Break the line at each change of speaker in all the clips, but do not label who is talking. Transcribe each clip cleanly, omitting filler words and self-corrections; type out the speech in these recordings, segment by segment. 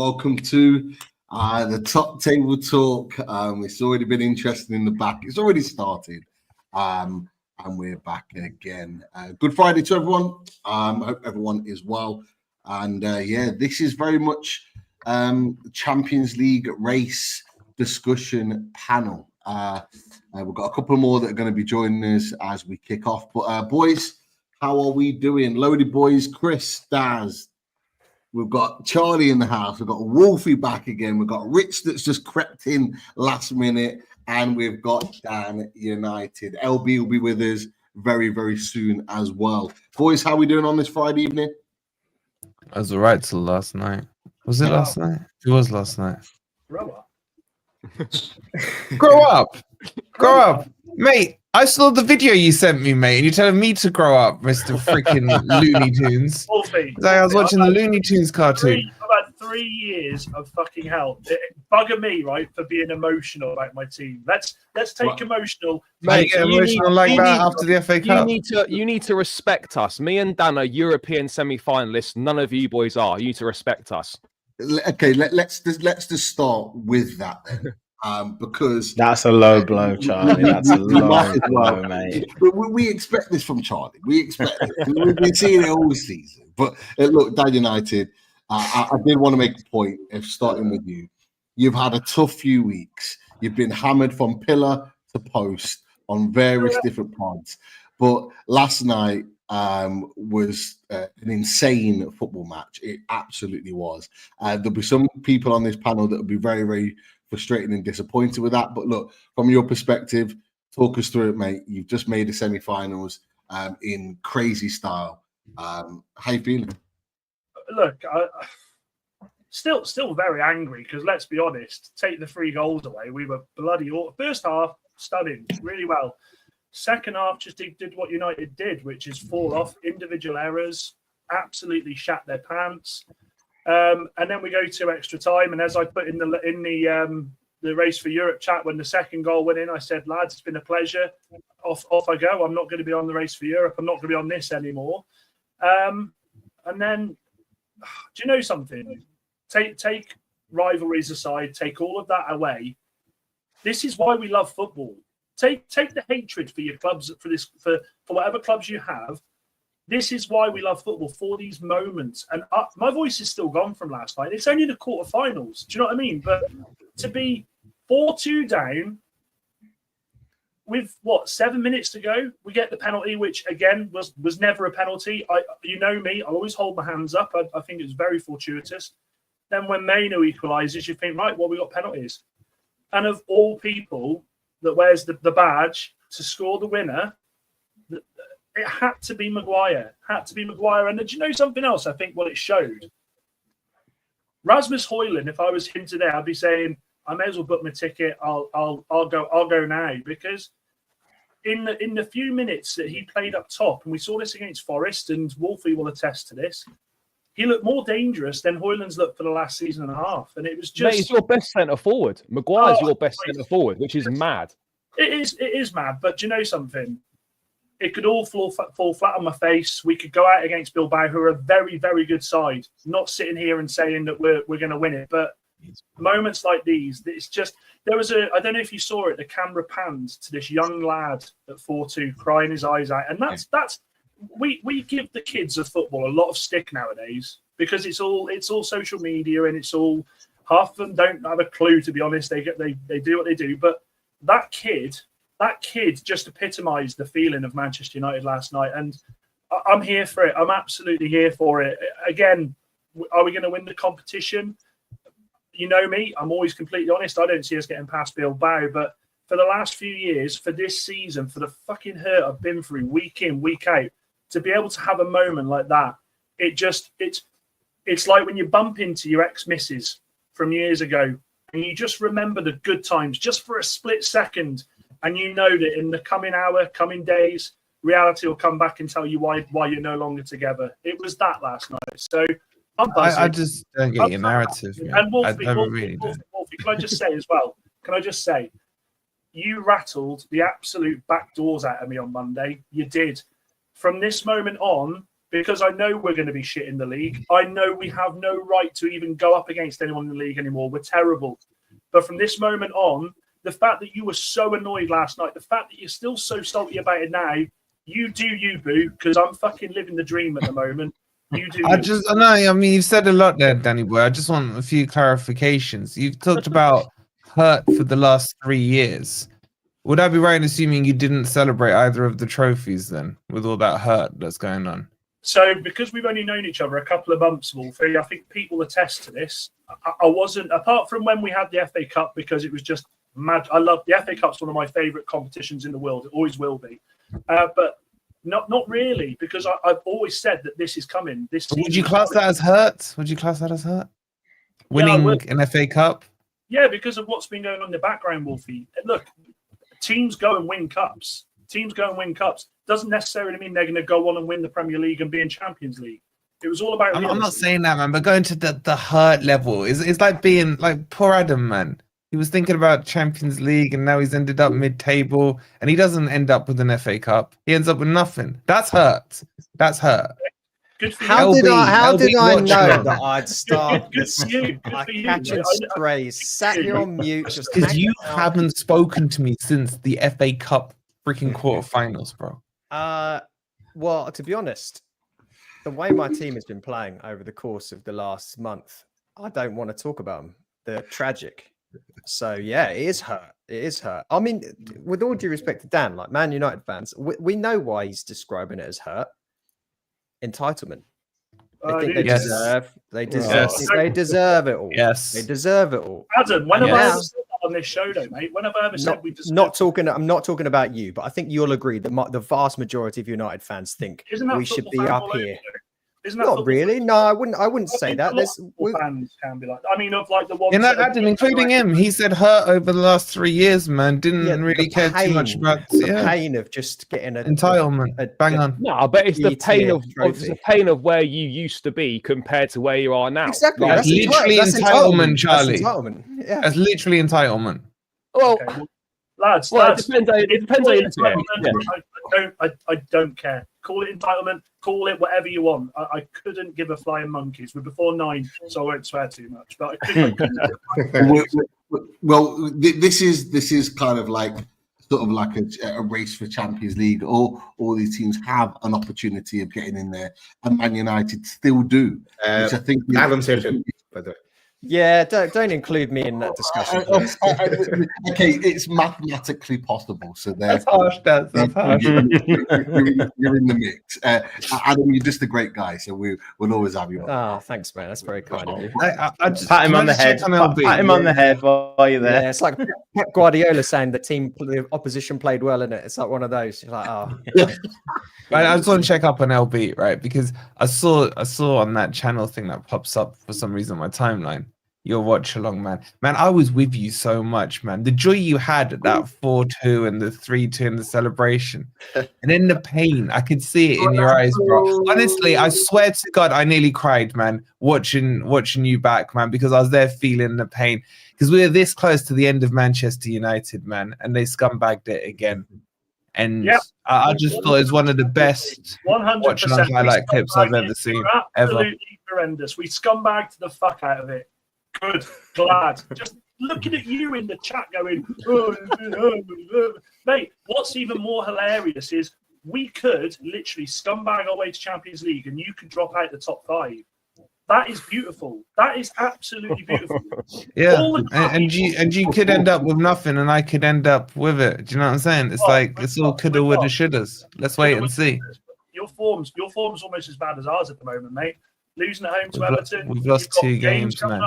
welcome to the Top Table Talk. It's already been interesting in the back. It's already started, and we're back again. Good Friday to everyone. I hope everyone is well. And this is very much Champions League race discussion panel. We've got a couple more that are going to be joining us as we kick off. But boys, how are we doing? Loaded boys, Chris, Daz. We've got Charlie in the house. We've got Wolfie back again. We've got Rich that's just crept in last minute. And we've got Dan United. LB will be with us very, very soon as well. Boys, how are we doing on this Friday evening?
I was all right till last night. Was it last night? It was last night.
Grow up.
Grow up. Grow up. Mate, I saw the video you sent me, mate, and you're telling me to grow up, Mr. Freaking Looney Tunes. I was watching the Looney Tunes cartoon.
I've had 3 years of fucking hell. Bugger me, right, for being emotional about my team. Let's take emotional.
Mate, get emotional like that after the FA Cup.
You need to respect us. Me and Dan are European semi-finalists. None of you boys are. You need to respect us.
Okay, let's just start with that then. Because
that's a low blow, Charlie. That's a low blow, mate.
We expect this from Charlie. We expect it. We've been seeing it all season. But look, Dan United, I did want to make a point of starting with you. You've had a tough few weeks. You've been hammered from pillar to post on various different pods. But last night was an insane football match. It absolutely was. There'll be some people on this panel that will be very, very frustrated and disappointed with that. But look, from your perspective, talk us through it, mate. You've just made the semi-finals in crazy style. How you feeling?
Look, still very angry because let's be honest, take the 3 goals away. We were bloody first half, stunning, really well. Second half just did what United did, which is fall off, individual errors, absolutely shat their pants. And then we go to extra time. And as I put in the Race for Europe chat, when the second goal went in, I said, lads, it's been a pleasure. Off I go. I'm not going to be on the Race for Europe. I'm not going to be on this anymore. And then, do you know something? Take rivalries aside, take all of that away. This is why we love football. Take the hatred for your clubs, for whatever clubs you have. This is why we love football, for these moments. And my voice is still gone from last night. It's only the quarterfinals. Do you know what I mean? But to be 4-2 down with, 7 minutes to go, we get the penalty, which, again, was never a penalty. You know me. I'll always hold my hands up. I think it was very fortuitous. Then when Maino equalises, you think, right, well, we got penalties. And of all people that wears the badge to score the winner, it had to be Maguire. And did you know something else? I think what it showed. Rasmus Højlund, if I was him today, I'd be saying, I may as well book my ticket. I'll go now, because in the few minutes that he played up top, and we saw this against Forest, and Wolfie will attest to this, he looked more dangerous than Højlund's looked for the last season and a half. And it was just... Mate,
he's your best centre-forward. Maguire's your best centre-forward, which is mad.
It is mad, but do you know something? It could all fall flat on my face. We could go out against Bilbao, who are a very, very good side. Not sitting here and saying that we're going to win it, but moments like these, it's just... There was I don't know if you saw it, the camera panned to this young lad at 4-2 crying his eyes out. And that's we give the kids of football a lot of stick nowadays because it's all social media, and it's all, half of them don't have a clue, to be honest. They do what they do. But that kid just epitomised the feeling of Manchester United last night, and I'm here for it. I'm absolutely here for it. Again, are we going to win the competition? You know me, I'm always completely honest. I don't see us getting past Bilbao, but for the last few years, for this season, for the fucking hurt I've been through week in, week out, to be able to have a moment like that, it's like when you bump into your ex-missus from years ago and you just remember the good times just for a split second, and you know that in the coming hour, coming days, reality will come back and tell you why you're no longer together. It was that last night. So I'm buzzing.
I just don't get your narrative.
And Wolfie, can I just say as well? You rattled the absolute back doors out of me on Monday. You did. From this moment on, because I know we're going to be shit in the league. I know we have no right to even go up against anyone in the league anymore. We're terrible. But from this moment on, the fact that you were so annoyed last night, the fact that you're still so salty about it now, you do you, boo, because I'm fucking living the dream at the moment. You do.
I know. I mean, you've said a lot there, Danny boy. I just want a few clarifications. You've talked about hurt for the last 3 years. Would I be right in assuming you didn't celebrate either of the trophies then, with all that hurt that's going on?
So, because we've only known each other a couple of months, Wolfie, I think people attest to this. I wasn't, apart from when we had the FA Cup, because it was just mad. I love the FA Cup's one of my favourite competitions in the world. It always will be. But not really, because I've always said that this is coming.
Would you class that as hurt? Would you class that as hurt? Winning an FA Cup?
Yeah, because of what's been going on in the background, Wolfie. Look, teams go and win cups. Doesn't necessarily mean they're going to go on and win the Premier League and be in Champions League. It was all about.
I'm not saying that, man, but going to the hurt level is like being like poor Adam, man. He was thinking about Champions League and now he's ended up mid-table and he doesn't end up with an FA Cup. He ends up with nothing. That's hurt. That's hurt.
Good for
How
you.
did I know
that
that I'd start
Good for you.
I catch and strays, sat here on mute, just
because you
hanging out.
haven't spoken to me since the FA Cup freaking quarterfinals, bro.
Well, to be honest, the way my team has been playing over the course of the last month, I don't want to talk about them. They're tragic. So yeah, it is hurt. It is hurt. I mean, with all due respect to Dan, like Man United fans, we know why he's describing it as hurt. Entitlement. They think they deserve it all.
Yes.
They deserve it all.
Adam, when have I ever said that on this show, though, mate? When have I ever said we deserve
I'm not talking about you, but I think you'll agree that the vast majority of United fans think we should be up here. Not really. No, I wouldn't say that.
Fans can be like. I mean, of like the ones.
You know, Adam, including him, he said hurt over the last 3 years, man. Didn't really care too much about
the pain of just getting
entitlement. Bang on.
No, but it's the pain of where you used to be compared to where you are now.
Exactly.
That's literally entitlement, Charlie.
That's entitlement. Yeah.
That's literally entitlement.
Well,
lads,
it depends how you look at it.
I don't care. Call it entitlement. Call it whatever you want. I couldn't give a flying monkeys. We're before 9, so I won't swear too much. But I couldn't.
Well, this is kind of like sort of like a race for Champions League. All these teams have an opportunity of getting in there, and Man United still do. Which I think
Adam's here too, by the way.
Yeah, don't include me in that discussion.
Okay, it's mathematically possible. So
that's harsh. That's harsh.
You're in the mix. Adam, you're just a great guy, so we'll always have you on.
Oh, thanks, man. That's very kind of you.
I just pat him on the head. Pat him on the head while you're there.
Yeah, it's like Pep Guardiola saying the opposition played well, isn't it? It's like one of those. You're like, oh.
Right, I just want to check up on LB, right? Because I saw on that channel thing that pops up for some reason on my timeline. Your watch along, man. Man, I was with you so much, man. The joy you had at that 4-2 and the 3-2 and the celebration. And then the pain, I could see it in your eyes, bro. Honestly, I swear to God, I nearly cried, man, watching you back, man, because I was there feeling the pain. Because we were this close to the end of Manchester United, man, and they scumbagged it again. And I just thought it was one of the best
100%
watch-along highlight clips I've ever seen.
Absolutely horrendous. We scumbagged the fuck out of it. Good, glad. Just looking at you in the chat going, mate, what's even more hilarious is we could literally scumbag our way to Champions League and you could drop out the top 5. That is beautiful. That is absolutely beautiful.
Yeah, and you could end up with nothing and I could end up with it. Do you know what I'm saying? It's it's all coulda, woulda, shouldas. Let's wait and see.
Your form's almost as bad as ours at the moment, mate. Losing at home to Everton.
We've lost 2 games, man.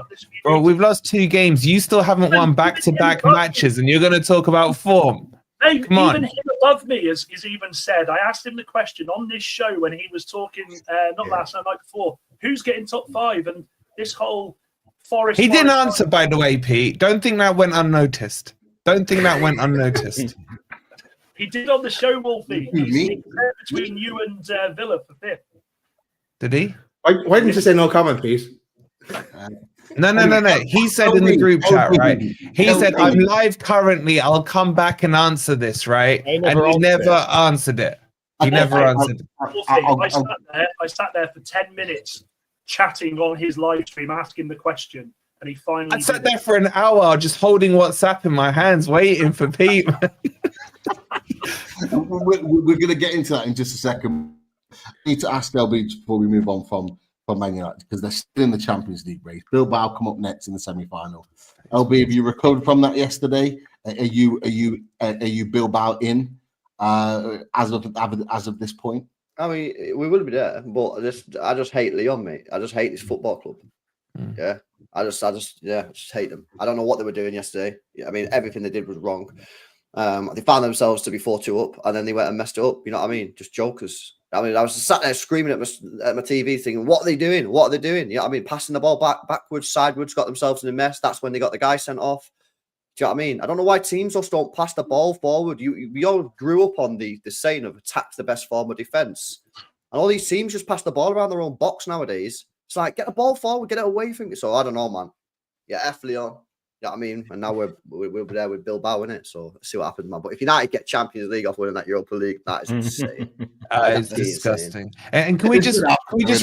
Bro, we've lost 2 games. You still haven't won back-to-back matches, and you're going to talk about form.
Hey,
come on.
Even him above me has even said, I asked him the question on this show when he was talking, not last night, night before, who's getting top 5? And this whole Forest...
He didn't answer, by the way, Pete. Don't think that went unnoticed.
He did on the show, Wolfie. He's between you and Villa for 5th.
Did he?
Why didn't you say no comment, please?
No. He said in the group chat, right? He said, I'm live currently. I'll come back and answer this, right? And he never answered it. He never answered.
I sat there for 10 minutes chatting on his live stream, asking the question, and he finally.
I sat there for an hour just holding WhatsApp in my hands, waiting for Pete.
We're going to get into that in just a second. I need to ask LB before we move on from Man United, because they're still in the Champions League race. Bilbao come up next in the semi-final. LB, have you recovered from that yesterday? Are you Bilbao in as of this point?
I mean, we will be there, but I just hate Lyon, mate. I just hate this football club. Yeah, I just hate them. I don't know what they were doing yesterday. I mean, everything they did was wrong. They found themselves to be 4-2 up, and then they went and messed it up. You know what I mean? Just jokers. I mean, I was sat there screaming at my TV, thinking, "What are they doing? What are they doing?" You know what I mean? Passing the ball backwards, sideways, got themselves in a mess. That's when they got the guy sent off. Do you know what I mean? I don't know why teams just don't pass the ball forward. We all grew up on the saying of attack's the best form of defense, and all these teams just pass the ball around their own box nowadays. It's like, get the ball forward, get it away from you. So I don't know, man. Yeah, F Leon. You know what I mean? And now we'll be there with Bilbao in it. So let's see what happens, man. But if United get Champions League off winning that Europa League, that is insane.
It's disgusting. And can we just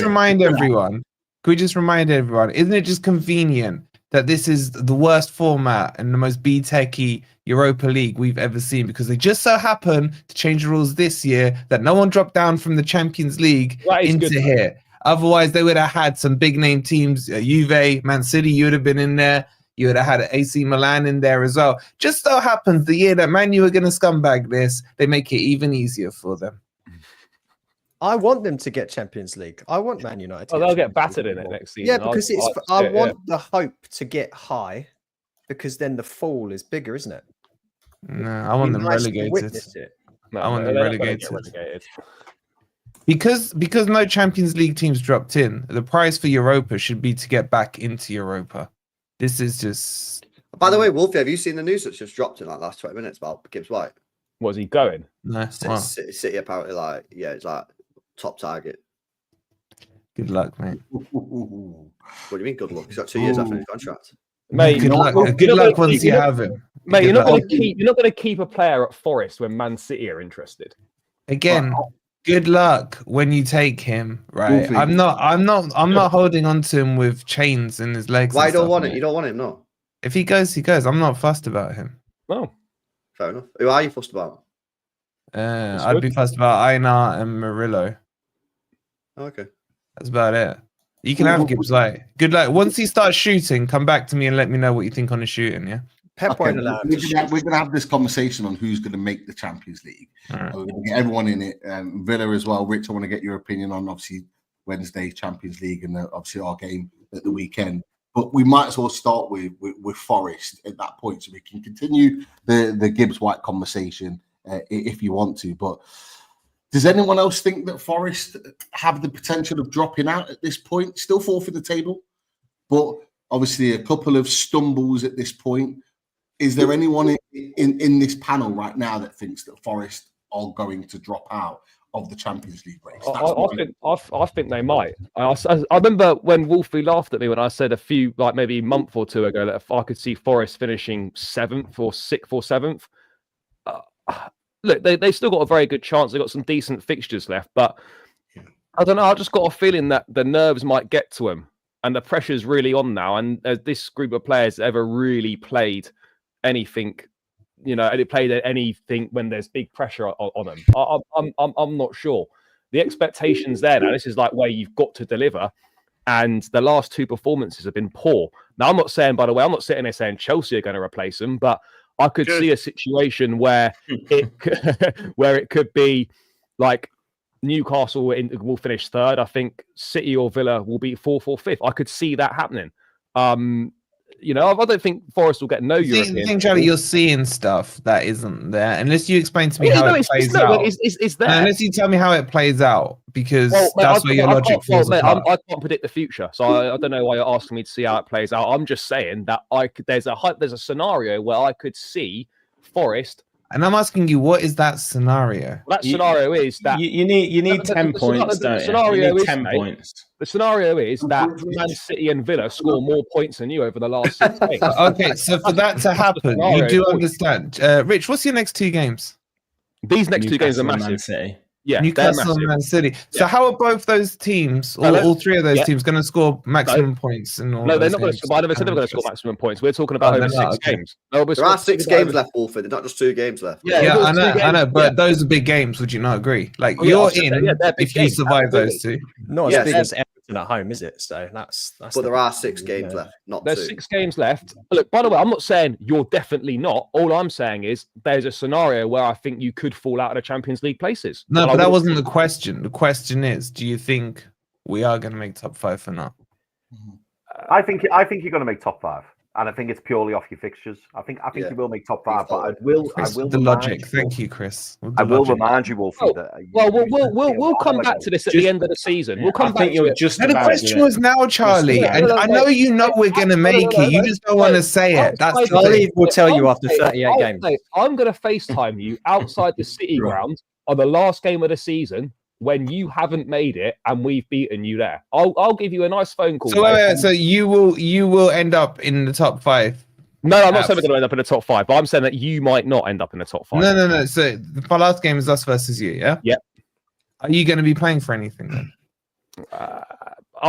remind everyone? Can we just remind everyone? Isn't it just convenient that this is the worst format and the most B-techy Europa League we've ever seen, because they just so happen to change the rules this year that no one dropped down from the Champions League into here. Otherwise, they would have had some big name teams, Juve, Man City. You would have been in there. You would have had AC Milan in there as well. Just so happens the year that Man U are going to scumbag this, they make it even easier for them.
I want them to get Champions League. I want Man United.
Oh, they'll get battered in it next season.
Yeah, because I want the hope to get high, because then the fall is bigger, isn't it?
No, I want them relegated.
No,
I want them relegated. Because no Champions League teams dropped in, the prize for Europa should be to get back into Europa. This is just.
By the way, Wolfie, have you seen the news that's just dropped in like last 20 minutes about Gibbs White?
Was he going?
No.
City apparently, it's like top target.
Good luck, mate.
What do you mean good luck? He's got 2 years after his contract.
Mate,
good luck once you have him.
Mate, you're not going to keep a player at Forest when Man City are interested.
Again. Good luck when you take him, right? I'm not holding on to him with chains in his legs.
Why don't want him? You don't want him, no.
If he goes, he goes. I'm not fussed about him.
No.
Fair enough. Who are you fussed about?
I'd be fussed about Einar and Murillo.
Okay. That's
about it. You can have Gibbs White. Good luck. Once he starts shooting, come back to me and let me know what you think on his shooting, yeah?
Pep won't allow him. We're going to have this conversation on who's going to make the Champions League. We're going to get everyone in it. Villa as well. Rich, I want to get your opinion on obviously Wednesday Champions League and obviously our game at the weekend. But we might as well start with Forest at that point, so we can continue the Gibbs White conversation if you want to. But does anyone else think that Forest have the potential of dropping out at this point? Still fourth in the table, but obviously a couple of stumbles at this point. Is there anyone in this panel right now that thinks that Forest are going to drop out of the Champions League race?
I think they might. I remember when Wolfie laughed at me when I said maybe a month or two ago that if I could see Forest finishing 7th or 6th or 7th. Look, they still got a very good chance. They've got some decent fixtures left, but I don't know. I just got a feeling that the nerves might get to them, and the pressure's really on now. And this group of players ever really played anything, played anything when there's big pressure on them. I'm not sure. The expectations there now. This is like where you've got to deliver, and the last 2 performances have been poor. Now, I'm not saying, by the way, I'm not sitting there saying Chelsea are going to replace them, but I could see a situation where it could be like Newcastle will finish 3rd. I think City or Villa will be 4th or 5th. I could see that happening. I don't think Forest will get no European.
I think, Charlie, you're seeing stuff that isn't there. Unless you explain to me how it plays out.
It's there.
Unless you tell me how it plays out, because that's where your logic falls apart.
I can't predict the future, so I don't know why you're asking me to see how it plays out. I'm just saying that there's a scenario where I could see Forest.
And I'm asking you, what is that scenario?
That scenario is that
you need 10 points. The scenario is 10 points.
The scenario is that Man City and Villa score more points than you over the last 6 games.
Okay, so for that to happen, you do understand. Rich, what's your next 2 games?
These next 2 games are massive.
Man City.
Yeah,
Newcastle and Man City. So
Yeah.
how are both those teams,
No,
all three of those
yeah.
teams, going to score maximum points in all
No, they're
those
not going to
games?
score. I never said they were going to score maximum points. We're talking about
Oh,
over
they're not,
6
okay.
games. No,
There are 6 games left, Wolfie. They're not just 2 games left.
Yeah,
Yeah,
if it was
I know,
2
I know,
games,
but those are big games. Would you not agree? Like
Oh, yeah,
you're
I've said that,
in
yeah, they're big
if you
games,
survive those
absolutely.
two.
Not
Yeah,
as big as Everton at home, is it? So that's
But
the
there are 6 games left, not
There's
2.
6 games left. Look, by the way, I'm not saying you're definitely not. All I'm saying is there's a scenario where I think you could fall out of the Champions League places.
No,
But I
but that
wouldn't-
wasn't the question. The question is, do you think we are going to make top 5 or not?
I think you're going to make top 5, and I think it's purely off your fixtures. I think
Yeah.
you will make top 5, but
Chris,
I will
the
remind
logic.
you,
Thank you, Chris. With
I
the
will
logic.
remind you, Wolfie,
Oh,
that
Well, we'll come back to this at the end of the season. We'll come
I
back
think
to
you're
it.
just
No, the
about
question
to-
was now, Charlie,
about-
and
No,
I
no,
know
wait.
you know we're going to make it. You just don't want to say it. That's the thing.
Charlie will tell you after 38 games.
I'm going to FaceTime you outside the City ground on the last game of the season when you haven't made it and we've beaten you there. I'll give you a nice phone call.
So,
mate.
so you will end up in the top 5.
No, I'm not saying we're going to end up in the top 5, but I'm saying that you might not end up in the top 5.
No. So the last game is us versus you, yeah?
Yep.
Are you going to be playing for anything then?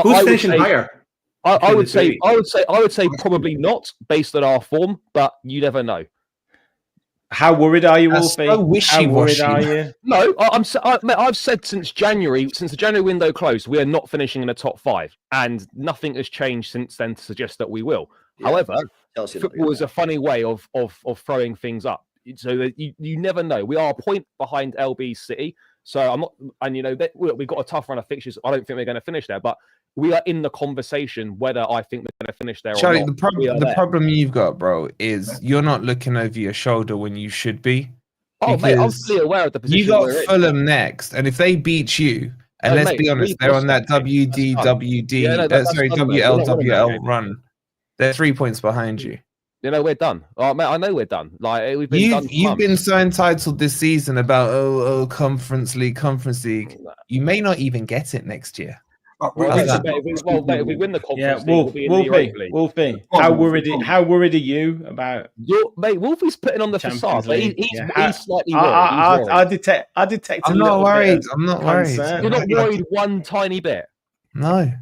Who's finishing higher?
I would say probably not based on our form, but you never know.
How worried are you,
That's
Wolfie?
so
How worried
wishy-washy.
are you?
No, I've said since the January window closed, we are not finishing in the top 5, and nothing has changed since then to suggest that we will.
Yeah,
However,
Chelsea
football is a funny way of throwing things up, so that you never know. We are a point behind LB City, so I'm not, and we've got a tough run of fixtures. I don't think we're going to finish there, but we are in the conversation whether I think we're going to finish there
Charlie,
or not.
the problem you've got, bro, is you're not looking over your shoulder when you should be.
Oh, mate, I'm
because
fully aware of the position
You got
we're in.
Fulham next, and if they beat you, and
Oh,
let's
mate,
be honest, they're on that WDWD,
Yeah, no, that's done, mate. We're not winning that
WLWL
game.
run. They're 3 points behind you.
We're done. Oh, mate, I know we're done. Like we've been done. for
You've been
months.
so entitled this season about Conference League. You may not even get it next year.
Well,
How's
mate,
that?
if we win the conference
Yeah,
league, we'll be in the Europa League.
Wolfie.
Oh,
How worried are you about?
Mate, Wolfie's putting on the
Champions
facade, but
League,
he's
yeah.
slightly worried. He's worried.
I detect.
I'm
a
not
little
worried.
bit of
I'm not worried.
concern.
You're not worried one tiny bit.
No.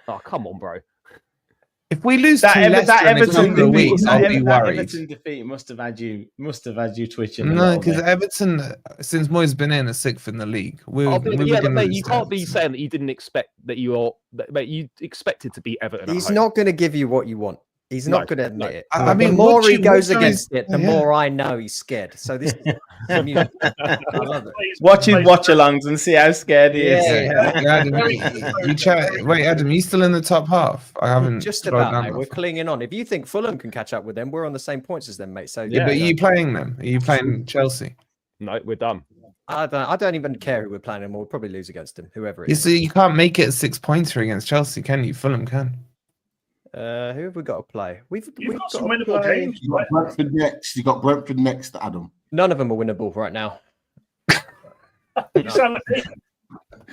Oh, come on, bro.
If we lose
That,
to
Ever-
Leicester
that
in a
Everton
couple of
defeat,
weeks,
that
I'll
Ever-
be
that
worried.
Everton defeat must have had you twitching. a
No,
little
because
bit.
Everton, since Moyes been in, are 6th in the league. We're
But
gonna
mate,
lose
you
to
can't be
Everton.
saying that you didn't expect that mate, you expected to beat Everton.
He's
at home.
not going to give you what you want. He's
No,
not going to admit
no.
it.
I mean,
the more
what
he
you-
goes
what
against
guys-
it, the
yeah.
more I know he's scared. So this is from you. I love it.
Watch his watch-alongs and see how scared he is.
Yeah.
Adam, wait, Adam, you still in the top half? I haven't
Just
scrolled
about,
down
mate.
that
We're
far.
clinging on. If you think Fulham can catch up with them, we're on the same points as them, mate. So
Yeah, but are you playing them? Are you playing Chelsea?
No, we're done.
I don't even care who we're playing anymore. We'll probably lose against them, whoever it
You
is.
see, you can't make it a 6-pointer against Chelsea, can you? Fulham can.
Who have we got to play? We've
You've got
got
some
to
winnable
play-
games.
You got Brentford next. You got Brentford next, Adam.
None of them are winnable right now.
You sound like me.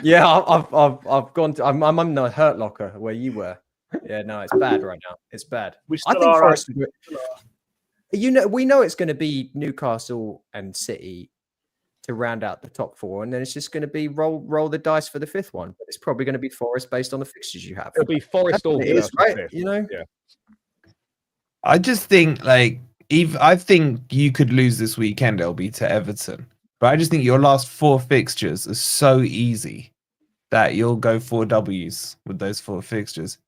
Yeah, I've gone. I'm in the hurt locker where you were. Yeah, no, it's bad right now. It's bad.
We
I
still
think
are.
Forest. We know it's going to be Newcastle and City to round out the top 4, and then it's just going to be roll the dice for the 5th one. But it's probably going to be Forest based on the fixtures you have.
It'll be Forest
That's
or
what it
Villa
is,
for
right?
fifth.
You know.
Yeah.
I just think, I think you could lose this weekend, LB, to Everton. But I just think your last 4 fixtures are so easy that you'll go 4 Ws with those 4 fixtures.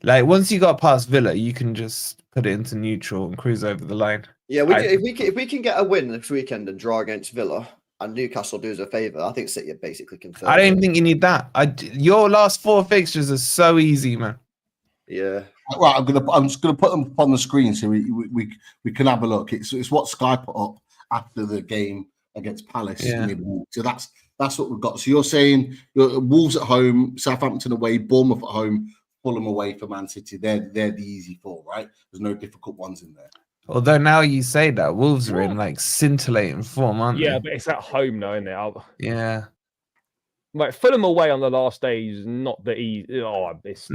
Like, once you got past Villa, you can just put it into neutral and cruise over the line.
Yeah, if we can get a win this weekend and draw against Villa and Newcastle do us a favour, I think City are basically confirmed.
I don't even think you need that. Your last 4 fixtures are so easy, man.
Yeah.
Right, I'm just gonna put them up on the screen so we can have a look. It's what Sky put up after the game against Palace midweek. So that's what we've got. So you're saying Wolves at home, Southampton away, Bournemouth at home, Fulham away for Man City. They're the easy 4, right? There's no difficult ones in there.
Although now you say that, Wolves are in scintillating form, aren't
Yeah,
they?
but it's at home, though, isn't it?
Yeah.
Like Fulham away on the last day is not the easy. Oh, it's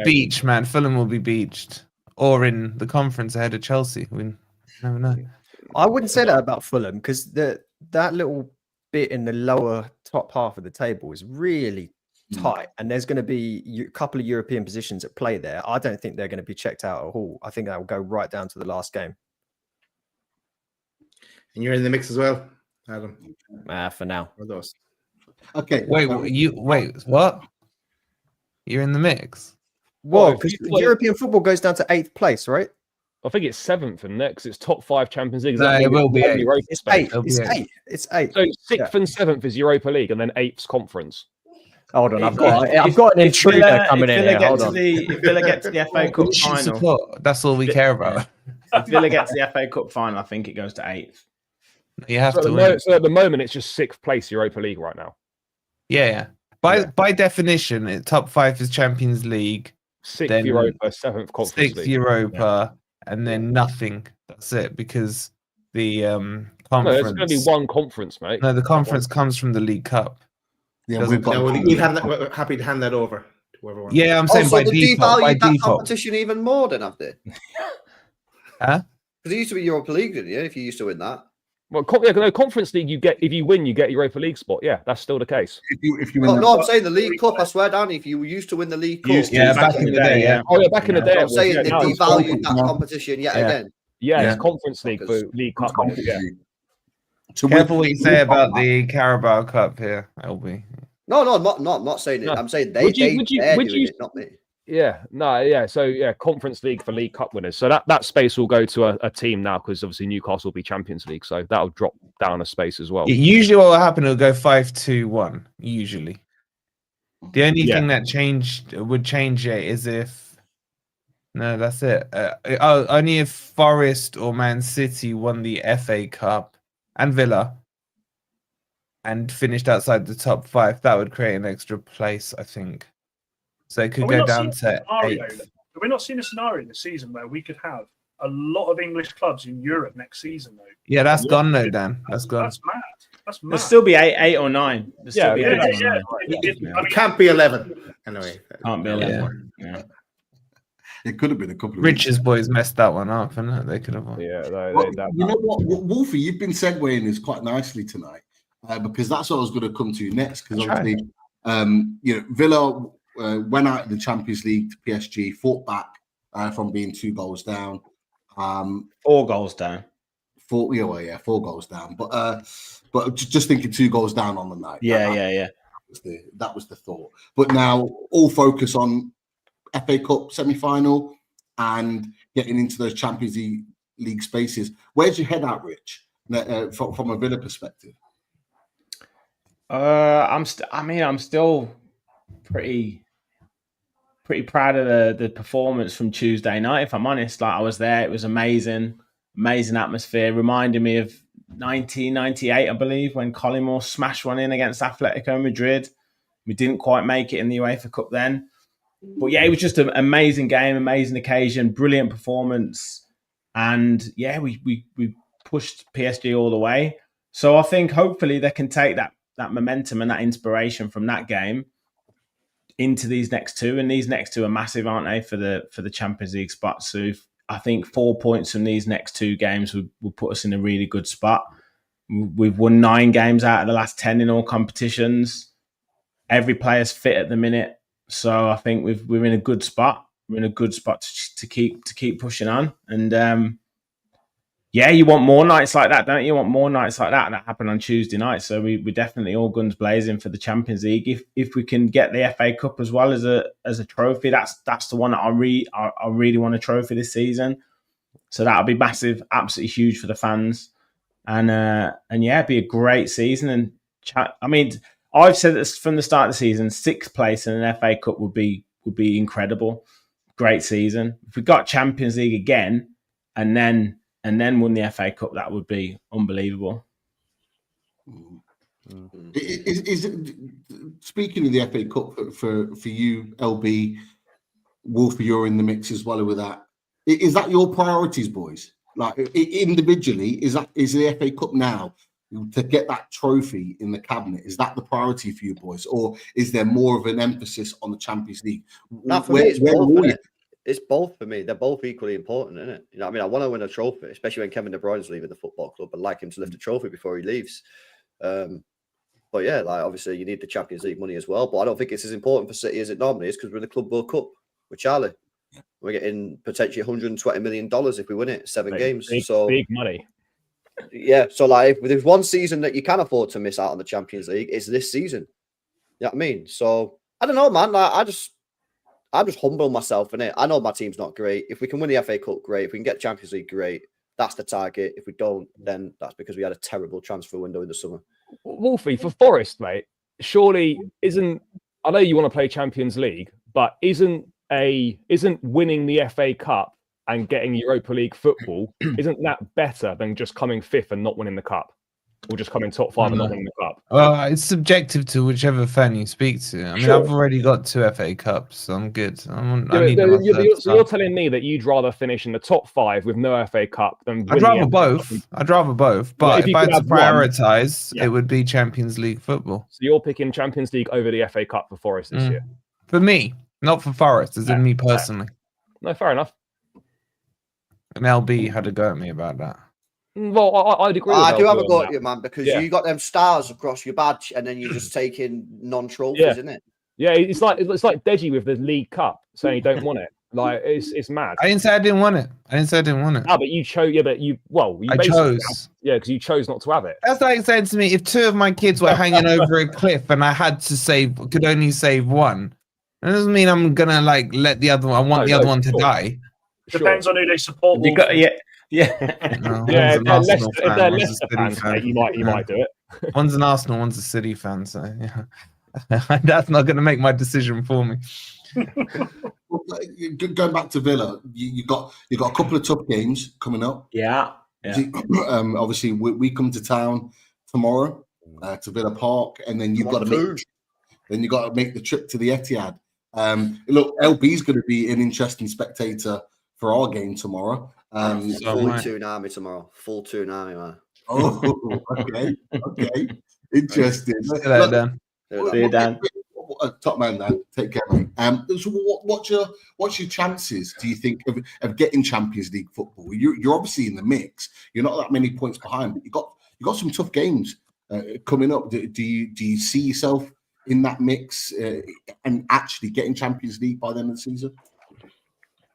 beach, man. Fulham will be beached. Or in the conference ahead of Chelsea. We never know.
I wouldn't say that about Fulham because that little bit in the lower top half of the table is really tight, and there's going to be a couple of European positions at play there. I don't think they're going to be checked out at all. I think that will go right down to the last game.
And you're in the mix as well, Adam.
For now.
Or those.
Okay.
Wait, what? You're in the mix?
Well, because European football goes down to 8th place, right?
I think it's 7th and next. It's top 5 Champions League.
No, it will be 8.
It's 8. It's 8.
So 6th and 7th is Europa League, and then 8th's conference.
Hold on, I've got an intruder coming in here. Hold on.
If Villa get to the FA Cup final,
that's all we care about.
If Villa get to the FA Cup final, I think it goes to 8th.
You have to
win. So at the moment, it's just 6th place Europa League right now.
Yeah. By definition, top 5 is Champions League.
6th Europa, 7th Conference
6th
League.
Europa, and then nothing. That's it, because the conference.
No, there's going to be one conference, mate.
No, the conference comes from the League Cup.
Yeah,
we're happy to hand that over to whoever wants.
Yeah, I'm saying by default. By
that
default.
competition even more than have they?
Huh?
Because it used to be Europa League, didn't it? If you used to win that.
Well, Conference League, if you win, you get Europa League spot. Yeah, that's still the case.
If you win
I'm saying the League Cup. I swear, Danny, if you used to win the League Cup,
back in the day, yeah.
Oh, yeah, back in the day.
I'm saying they devalued that competition yet again.
Yeah, it's Conference League for League Cup. Yeah.
So careful what you say about the Carabao Cup here, LB.
No, I'm not saying it. No. I'm saying they're doing it, not me.
Yeah, So Conference League for League Cup winners. So that space will go to a team now, because obviously Newcastle will be Champions League, so that'll drop down a space as well.
Usually, what will happen? It'll go 5-2-1. Usually, the only thing that would change it is if that's it. Only if Forest or Man City won the FA Cup and Villa and finished outside the top 5, that would create an extra place, I think. So it could go down to 8th.
Have we not seen a scenario this season where we could have a lot of English clubs in Europe next season, though?
Yeah, that's gone though, Dan. That's gone.
That's mad. That's mad.
There'll still be 8 or 9. There'll still be 8 or 9.
It can't be 11. Anyway.
Can't be 11. Yeah.
It could have been a couple of
Rich's boys messed that one up, and they could have won.
Yeah,
you know what, Wolfie, you've been segueing this quite nicely tonight, because that's what I was going to come to next. Because obviously, Villa went out in the Champions League to PSG, fought back from being 2 goals down.
4 goals down.
4 goals down. But just thinking 2 goals down on the night.
Yeah.
That was the thought. But now all focus on FA Cup semi-final and getting into those Champions League spaces. Where's your head at, Rich, from a Villa perspective?
I'm still pretty proud of the performance from Tuesday night. If I'm honest, like I was there, it was amazing atmosphere. Reminded me of 1998, I believe, when Collymore smashed one in against Atletico Madrid. We didn't quite make it in the UEFA Cup then. But yeah, it was just an amazing game, amazing occasion, brilliant performance. And yeah, we pushed PSG all the way. So I think hopefully they can take that momentum and that inspiration from that game into these next 2. And these next 2 are massive, aren't they, for the Champions League spot. So I think 4 points from these next 2 games will put us in a really good spot. We've won 9 games out of the last 10 in all competitions. Every player's fit at the minute. So I think we're in a good spot. We're in a good spot to keep pushing on. And you want more nights like that, don't you? You want more nights like that happen on Tuesday night. So we're definitely all guns blazing for the Champions League. If we can get the FA Cup as well as a trophy, that's the one that I really want a trophy this season. So that'll be massive, absolutely huge for the fans. And it'd be a great season. And I've said this from the start of the season, 6th place in an FA Cup would be incredible. Great season. If we got Champions League again and then won the FA Cup, that would be unbelievable.
Is it, speaking of the FA Cup for you, LB, Wolfie, you're in the mix as well with that. Is that your priorities, boys? Like individually, is the FA Cup now to get that trophy in the cabinet? Is that the priority for you boys, or is there more of an emphasis on the Champions League?
Not for me. It's both. It's both for me. They're both equally important, isn't it? You know, I want to win a trophy, especially when Kevin De Bruyne's leaving the football club. I'd like him to lift a trophy before he leaves. But yeah, like obviously you need the Champions League money as well. But I don't think it's as important for City as it normally is because we're in the Club World Cup with Charlie. We're getting potentially $120 million if we win it, 7 games. So
big money.
Yeah, so like if there's one season that you can afford to miss out on the Champions League, it's this season. You know what I mean? So I don't know, man. Like I'm just humble myself in it. I know my team's not great. If we can win the FA Cup, great. If we can get Champions League, great. That's the target. If we don't, then that's because we had a terrible transfer window in the summer.
Wolfie, for Forest, mate, surely I know you want to play Champions League, but isn't winning the FA Cup and getting Europa League football, isn't that better than just coming 5th and not winning the cup? Or just coming top 5 and not winning the cup?
Well, it's subjective to whichever fan you speak to. I mean,
Sure.
I've already got 2 FA Cups, so I'm good.
So you're telling me that you'd rather finish in the top 5 with no FA Cup than
I'd rather both. I'd rather both. But if I had to prioritize, it would be Champions League football.
So you're picking Champions League over the FA Cup for Forest this year?
For me, not for Forest, as in me personally.
No, fair enough.
And LB had a go at me about that.
Well, I'd agree.
I do have a go at you, man, because you got them stars across your badge, and then you're just taking non-trophies, isn't it?
Yeah, it's like Deji with the League Cup saying you don't want it. Like it's mad.
I didn't say I didn't want it.
No, but you chose. Yeah, but you
chose.
Yeah, because you chose not to have it.
That's like saying to me, if 2 of my kids were hanging over a cliff and I had to could only save one, that doesn't mean I'm gonna let the other one. I want the other one to die.
Depends on who they support.
You got, yeah.
No,
if they're Leicester fans, mate, you might do it.
One's an Arsenal, one's a City fan, so yeah. That's not going to make my decision for me.
Going back to Villa, you got a couple of tough games coming up.
Yeah.
Obviously, we come to town tomorrow to Villa Park, and then you've got to make the trip to the Etihad. Look, LB's going to be an interesting spectator for our game tomorrow.
Full tsunami tomorrow. Full tsunami, man.
Oh, okay. Interesting.
See you, Dan.
Top man, Dan. Take care, mate. So what's your chances, do you think, of getting Champions League football? You're obviously in the mix. You're not that many points behind, but you got some tough games coming up. Do you see yourself in that mix and actually getting Champions League by the end of the season?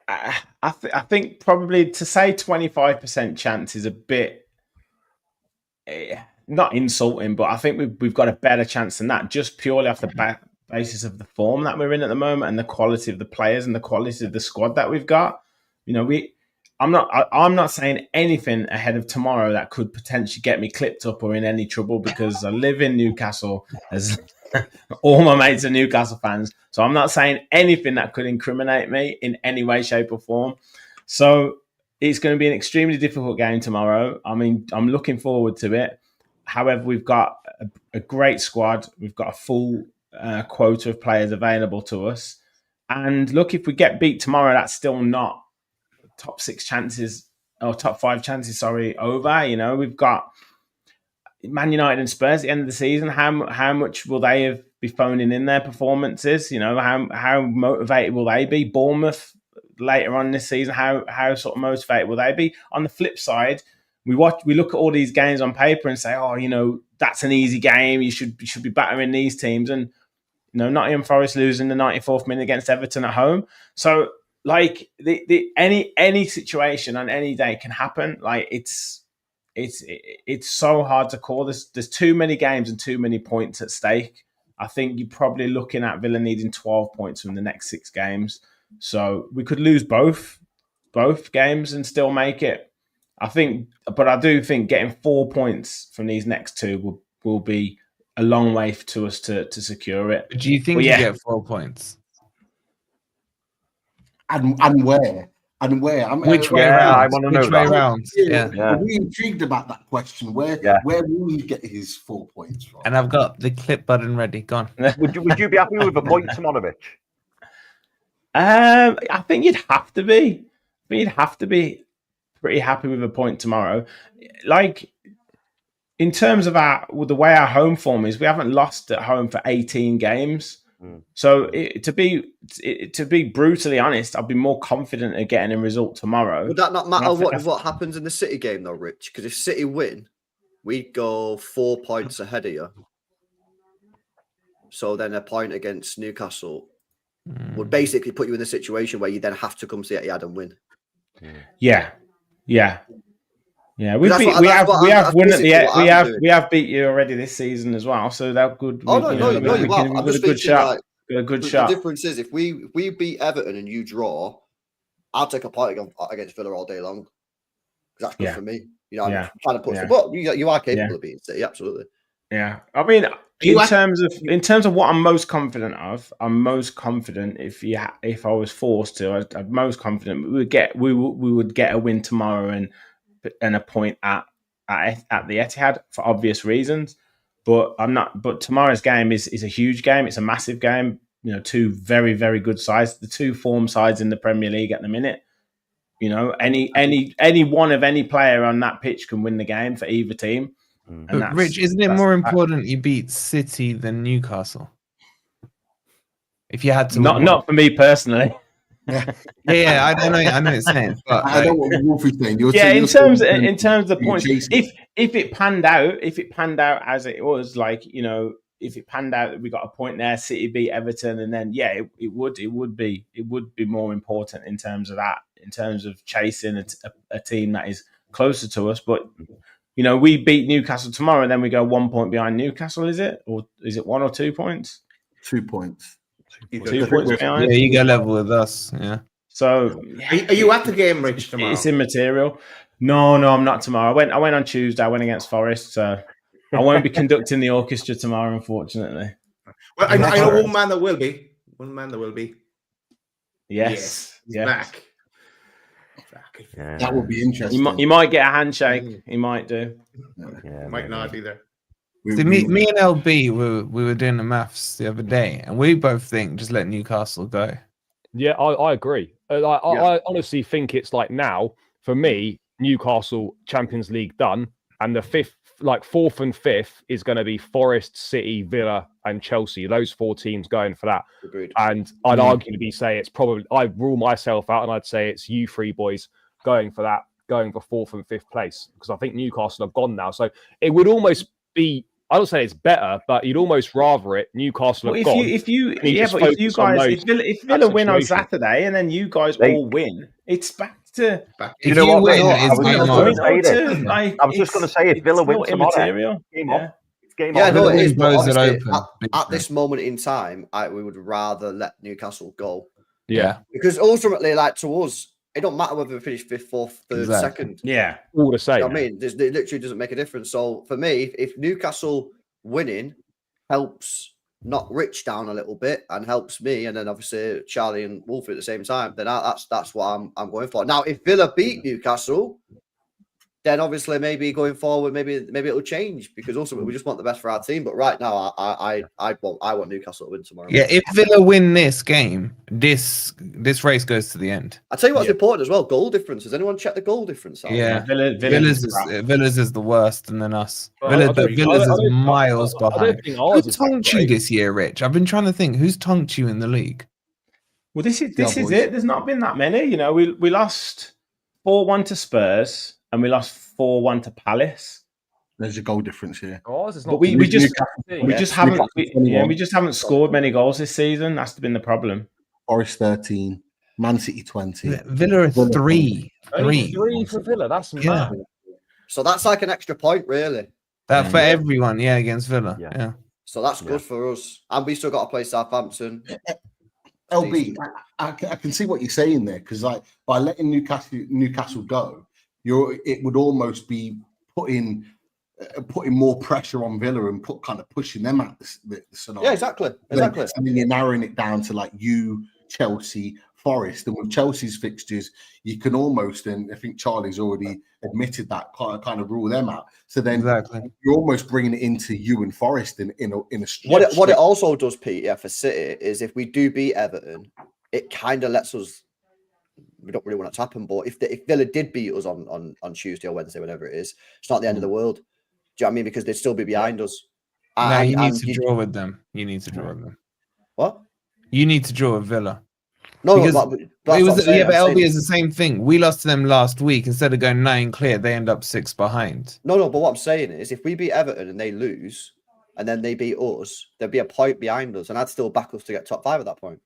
I think probably to say 25% chance is a bit not insulting, but I think we've got a better chance than that, just purely off the basis of the form that we're in at the moment and the quality of the players and the quality of the squad that we've got. You know, I'm not saying anything ahead of tomorrow that could potentially get me clipped up or in any trouble, because I live in Newcastle. As all my mates are Newcastle fans, so I'm not saying anything that could incriminate me in any way, shape, or form. So it's going to be an extremely difficult game tomorrow. I mean, I'm looking forward to it. However, we've got a great squad. We've got a full quota of players available to us. And look, if we get beat tomorrow, that's still not top 6 chances or top 5 chances. Over. You know, we've got Man United and Spurs at the end of the season. How much will they be phoning in their performances? You know, how motivated will they be? Bournemouth later on this season, how sort of motivated will they be? On the flip side, we look at all these games on paper and say, oh, you know, that's an easy game. You should be battering these teams. And you know, Nottingham Forest losing the 94th minute against Everton at home. So like any situation on any day can happen. Like it's so hard to call. There's too many games and too many points at stake. I think you're probably looking at Villa needing 12 points from the next 6 games. So we could lose both games and still make it. I do think getting 4 points from these next 2 will be a long way to us to secure it.
Do you think you get 4 points?
And where? And where?
Which way around?
I want to know.
Which way around?
Yeah. I'm really intrigued about that question. Where will he get his 4 points from?
And I've got the clip button ready. Gone.
Would you be happy with a point, Simonovic?
I think you'd have to be. You'd have to be pretty happy with a point tomorrow. Like, in terms of the way our home form is, we haven't lost at home for 18 games. So to be brutally honest, I'd be more confident of getting a result tomorrow.
Would that not matter what happens in the City game though, Rich? Because if City win, we'd go 4 points ahead of you. So then a point against Newcastle would basically put you in the situation where you then have to come to Etihad and win.
Yeah. We
That's
beat,
what-
we
that's
have
what
we
I'm-
have
that's
won at the
basically what
we
I'm
have
doing.
we have beat you already this season as well. So that good.
Oh,
we,
no,
you know,
you
we
have.
can-
I'm
we've got
just
a good
thinking,
shot.
like,
Got a good
the
shot.
difference is if we beat Everton and you draw, I'll take a point against Villa all day long. 'Cause that's good
Yeah.
for me. You know, I'm
Yeah.
trying to push
Yeah.
the but you are capable
Yeah.
of beating City, absolutely.
Yeah, I mean,
You
in
have-
terms of what I'm most confident of, I'm most confident if I was forced to, I'm most confident we would get a win tomorrow and a point at the Etihad for obvious reasons. But I'm not. But tomorrow's game is a huge game. It's a massive game. You know, two very, very good sides, the two form sides in the Premier League at the minute. You know, any one of any player on that pitch can win the game for either team. And
But Rich, isn't it more important you beat City than Newcastle? If you had to,
Not for me personally.
Yeah, I know it's saying, but
I know what Wolfie's saying. You're
Yeah,
saying-
in
you're
terms
saying-
of the
you're
points,
chasing.
if it panned out as it was, like, you know, if it panned out that we got a point there, City beat Everton, and then it would be more important in terms of that, in terms of chasing a team that is closer to us. But you know, we beat Newcastle tomorrow, and then we go 1 point behind Newcastle. Is it, or is it 1 or 2 points?
2 points.
2 points behind.
Yeah, you go level with us. Yeah.
So
Are you at the game, Rich, tomorrow?
it's immaterial. No, I'm not tomorrow. I went on Tuesday. I went against Forest, so I won't be conducting the orchestra tomorrow, unfortunately.
Well, I know one man that will be. One man that will be.
Yes.
He's back.
That would be interesting.
He might get a handshake. He might do.
Might not either.
See, me and LB, we were doing the maths the other day, and we both think just let Newcastle go.
Yeah, I agree. I honestly think it's like now, for me, Newcastle Champions League done, and the fourth and fifth is going to be Forest, City, Villa, and Chelsea. Those four teams going for that.
Agreed.
And I'd arguably say it's probably, I'd rule myself out, and I'd say it's you three boys going for that, going for fourth and fifth place, because I think Newcastle have gone now. So it would almost be, I don't say it's better, but you'd almost rather it Newcastle have gone.
If Villa win on Saturday and then you guys all win, it's back to.
If you win,
I was just going to say if Villa wins tomorrow,
immaterial.
game on. It's game
Yeah,
on.
no, it is.
Blows
But
it
honestly,
open.
at this moment in time, we would rather let Newcastle go.
Yeah.
Because ultimately, like, to us, it don't matter whether we finish fifth, fourth, third,
Exactly.
second.
Yeah.
All the same.
You know what I mean, it literally doesn't make a difference. So for me, if Newcastle winning helps knock Rich down a little bit and helps me, and then obviously Charlie and Wolfie at the same time, then that's what I'm going for. Now, if Villa beat Newcastle, then obviously maybe going forward, maybe it'll change, because ultimately we just want the best for our team. But right now, I want Newcastle to win tomorrow.
Yeah, if Villa win this game, this race goes to the end.
I tell you what's important as well: goal difference. Has anyone checked the goal difference out?
Yeah,
Villa's
Villa's is the worst, and then us.
Well,
Villa's is miles
I don't
behind.
think
Who
ours is that
tonked you
great.
this year, Rich? I've been trying to think. Who's tonked you in the league?
Well, this is
boys.
it. There's not been that many. You know, we lost 4-1 to Spurs and we lost 4-1 to Palace.
There's a goal difference here.
Ours is not.
But we just
Newcastle 21.
we just haven't scored many goals this season. That's been the problem.
Forest 13, Man City 20.
Villa are three.
Only three for Villa. That's
Yeah.
mad.
So that's like an extra point, really.
That for everyone, yeah, against Villa.
Yeah.
Yeah.
So that's good for us. And we still got to play Southampton.
LB, I can see what you're saying there, because like by letting Newcastle go, it would almost be putting more pressure on Villa and pushing them out the scenario.
Yeah, exactly.
And then you're narrowing it down to like you, Chelsea, Forest, and with Chelsea's fixtures, you can almost, and I think Charlie's already admitted that, kind of rule them out. So then you're almost bringing it into you and Forest in a stretch.
What it also does, Pete, for City is if we do beat Everton, it kind of lets us. We don't really want it to happen, but if Villa did beat us on Tuesday or Wednesday, whatever it is, it's not the end of the world. Do you know what I mean? Because they'd still be behind us.
No, you need to draw with them. You need to draw with them.
What?
You need to draw with Villa.
No,
because
but
it was
saying,
but LB is the same thing. We lost to them last week. Instead of going 9 clear, they end up 6 behind.
No, but what I'm saying is, if we beat Everton and they lose, and then they beat us, there'd be a point behind us, and I'd still back us to get top 5 at that point.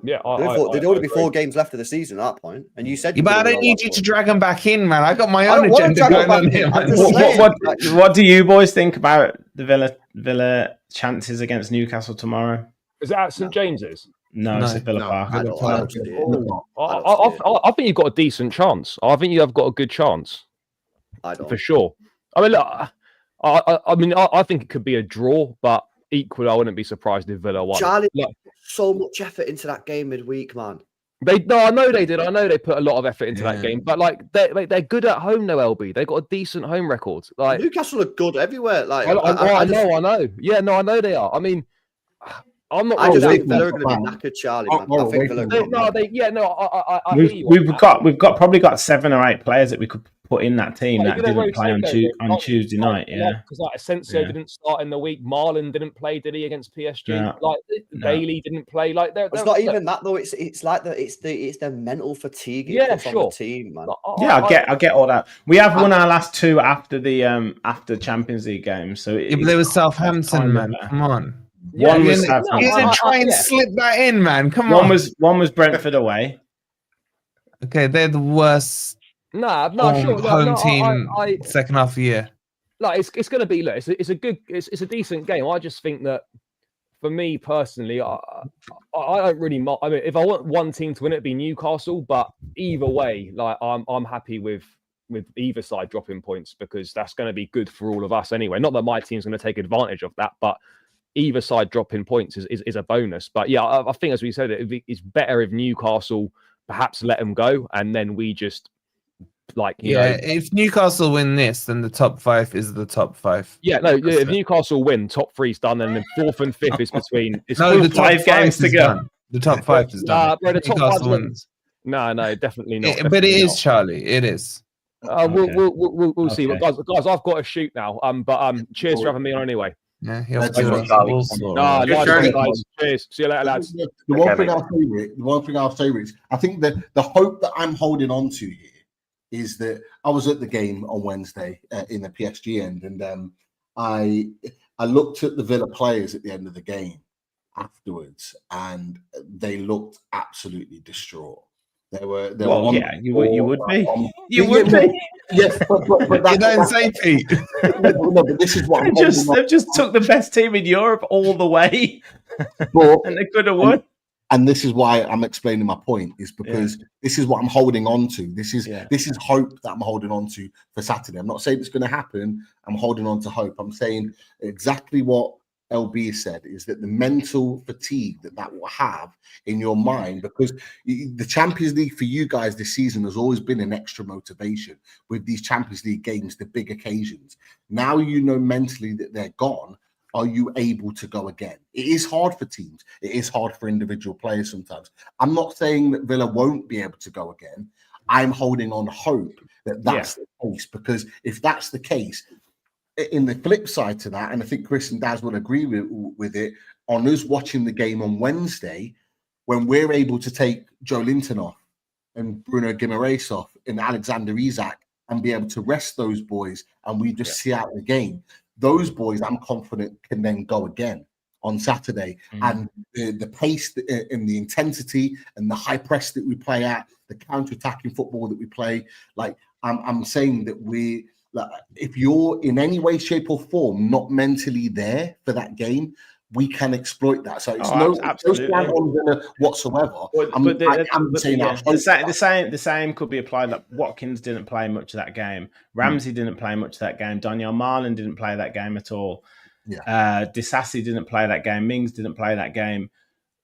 Yeah,
There'd only be 4 games left of the season at that point, and you said,
Yeah, but I don't need you to drag them back in, man. I got my own
don't want to
agenda
drag
going
them
on
back
here,
in.
man.
I'm just saying.
What do you boys think about the Villa chances against Newcastle tomorrow?
Is it at St James's?
No, it's
No.
at Villa
No,
Park.
I don't see it.
I think you've got a decent chance. I think you have got a good chance
I don't.
for sure. I mean, look, I think it could be a draw, but equally, I wouldn't be surprised if Villa won.
Charlie
Look,
put so much effort into that game midweek, man.
I know they did. I know they put a lot of effort into that
Yeah.
game, but like they're good at home. No, LB, they've got a decent home record. Like
Newcastle are good everywhere. Like
I know. Yeah, no, I know they are. I mean, I'm not.
I just
wait
think Villa are
for
going to be
that.
knackered, Charlie.
Oh,
Man.
oh,
I think
wait
Villa.
for
I hear you.
We've probably got 7 or 8 players that we could put in that team
Like,
that didn't play on Tuesday night. Yeah,
because like Asensio
Yeah.
didn't start in the week. Marlon didn't play, did he, against PSG?
No.
Like
No.
Bailey didn't play. Like
It's not even that though. It's like it's the mental fatigue.
Yeah,
It's on
sure.
the team, man.
yeah, I get all that. We have won our last 2 after the after Champions League games. So
Yeah, but there was Southampton,
kind of
man.
better.
Come on.
One
You
was
didn't,
Southampton.
you didn't try and
yeah.
slip that in, man. Come
One
on.
was Brentford away.
Okay, they're the worst home team second half of the year.
Like it's going to be. Look, it's a decent game. I just think that for me personally, I don't really. I mean, if I want one team to win, it'd be Newcastle. But either way, like I'm happy with either side dropping points because that's going to be good for all of us anyway. Not that my team's going to take advantage of that, but either side dropping points is a bonus. But yeah, I think as we said, it's better if Newcastle perhaps let them go and then we just you know.
If Newcastle win this, then the top 5 is the top 5.
Yeah, no, if Newcastle win, top 3's done, and then 4th and 5th is between. It's
No, the top
5 games to go.
Done. The top 5 is done.
Bro, the top
Newcastle
5
wins.
No, definitely not.
But it
definitely
is,
not.
Charlie. It is.
We'll see.
Okay.
But guys, I've got to shoot now. But cheers for having me on anyway.
Yeah,
Let's
he'll
do
do
it,
all
Charlie.
sorts.
Nice
Charlie.
one, guys. Cheers. See you later, lads.
The one thing I'll say, Rich, I think that the hope that I'm holding on to here is that I was at the game on Wednesday in the PSG end, and I looked at the Villa players at the end of the game afterwards, and they looked absolutely distraught. They were
Yeah, you would be.
You would be. Yes, but
You don't say, Pete.
no, but this is what I'm
They've just took the best team in Europe all the way,
but,
and they could have won.
and this is why I'm explaining my point, is because this is what I'm holding on to. This is hope that I'm holding on to for Saturday. I'm not saying it's going to happen. I'm holding on to hope. I'm saying exactly what LB said, is that the mental fatigue that will have in your mind, because the Champions League for you guys this season has always been an extra motivation with these Champions League games, the big occasions. Now you know mentally that they're gone. Are you able to go again? It is hard for teams. It is hard for individual players sometimes. I'm not saying that Villa won't be able to go again. I'm holding on hope that that's the case, because if that's the case, in the flip side to that, and I think Chris and Daz will agree with it, on us watching the game on Wednesday, when we're able to take Joe Linton off and Bruno Guimaraes off and Alexander Isak and be able to rest those boys and we just see out the game, those boys, I'm confident, can then go again on Saturday. And the pace and the intensity and the high press that we play at, the counter-attacking football that we play, like I'm saying that if you're in any way, shape, or form not mentally there for that game, we can exploit that. So it's no slam on Villa whatsoever.
The same could be applied. Like Watkins didn't play much of that game. Ramsey didn't play much of that game. Daniel Marlon didn't play that game at all. Disasi didn't play that game. Mings didn't play that game.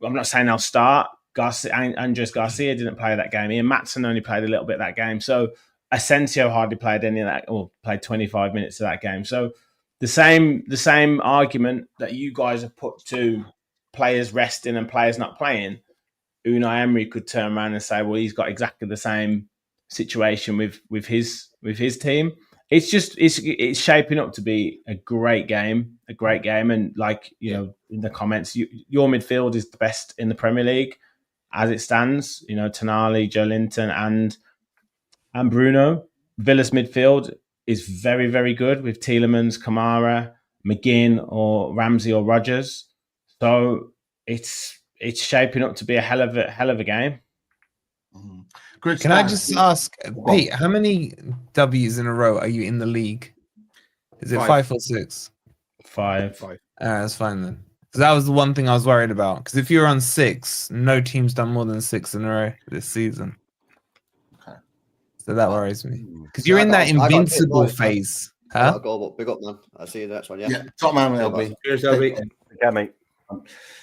I'm not saying they'll start. Andres Garcia didn't play that game. Ian Matson only played a little bit that game. So Asensio hardly played any of that, or played 25 minutes of that game. So the same argument that you guys have put to players resting and players not playing, Unai Emery could turn around and say, well, he's got exactly the same situation with his team. It's just it's shaping up to be a great game. And like, you know, in the comments, your midfield is the best in the Premier League as it stands. You know, Tonali, Joe Linton, and Bruno. Villa's midfield is very, very good with Tielemans, Kamara, McGinn or Ramsey or Rodgers. So it's shaping up to be a hell of a game.
Chris,
Can I just ask, Pete, how many W's in a row are you in the league? Is it 5 or 6?
5.
That's fine then. Because that was the one thing I was worried about. Because if you're on 6, no team's done more than 6 in a row this season.
Okay.
So that worries me. Because you're in that invincible phase. Huh?
Go, but big up, man. I'll see you the next one. Yeah,
top man, LB.
Cheers, LB.
Yeah, mate.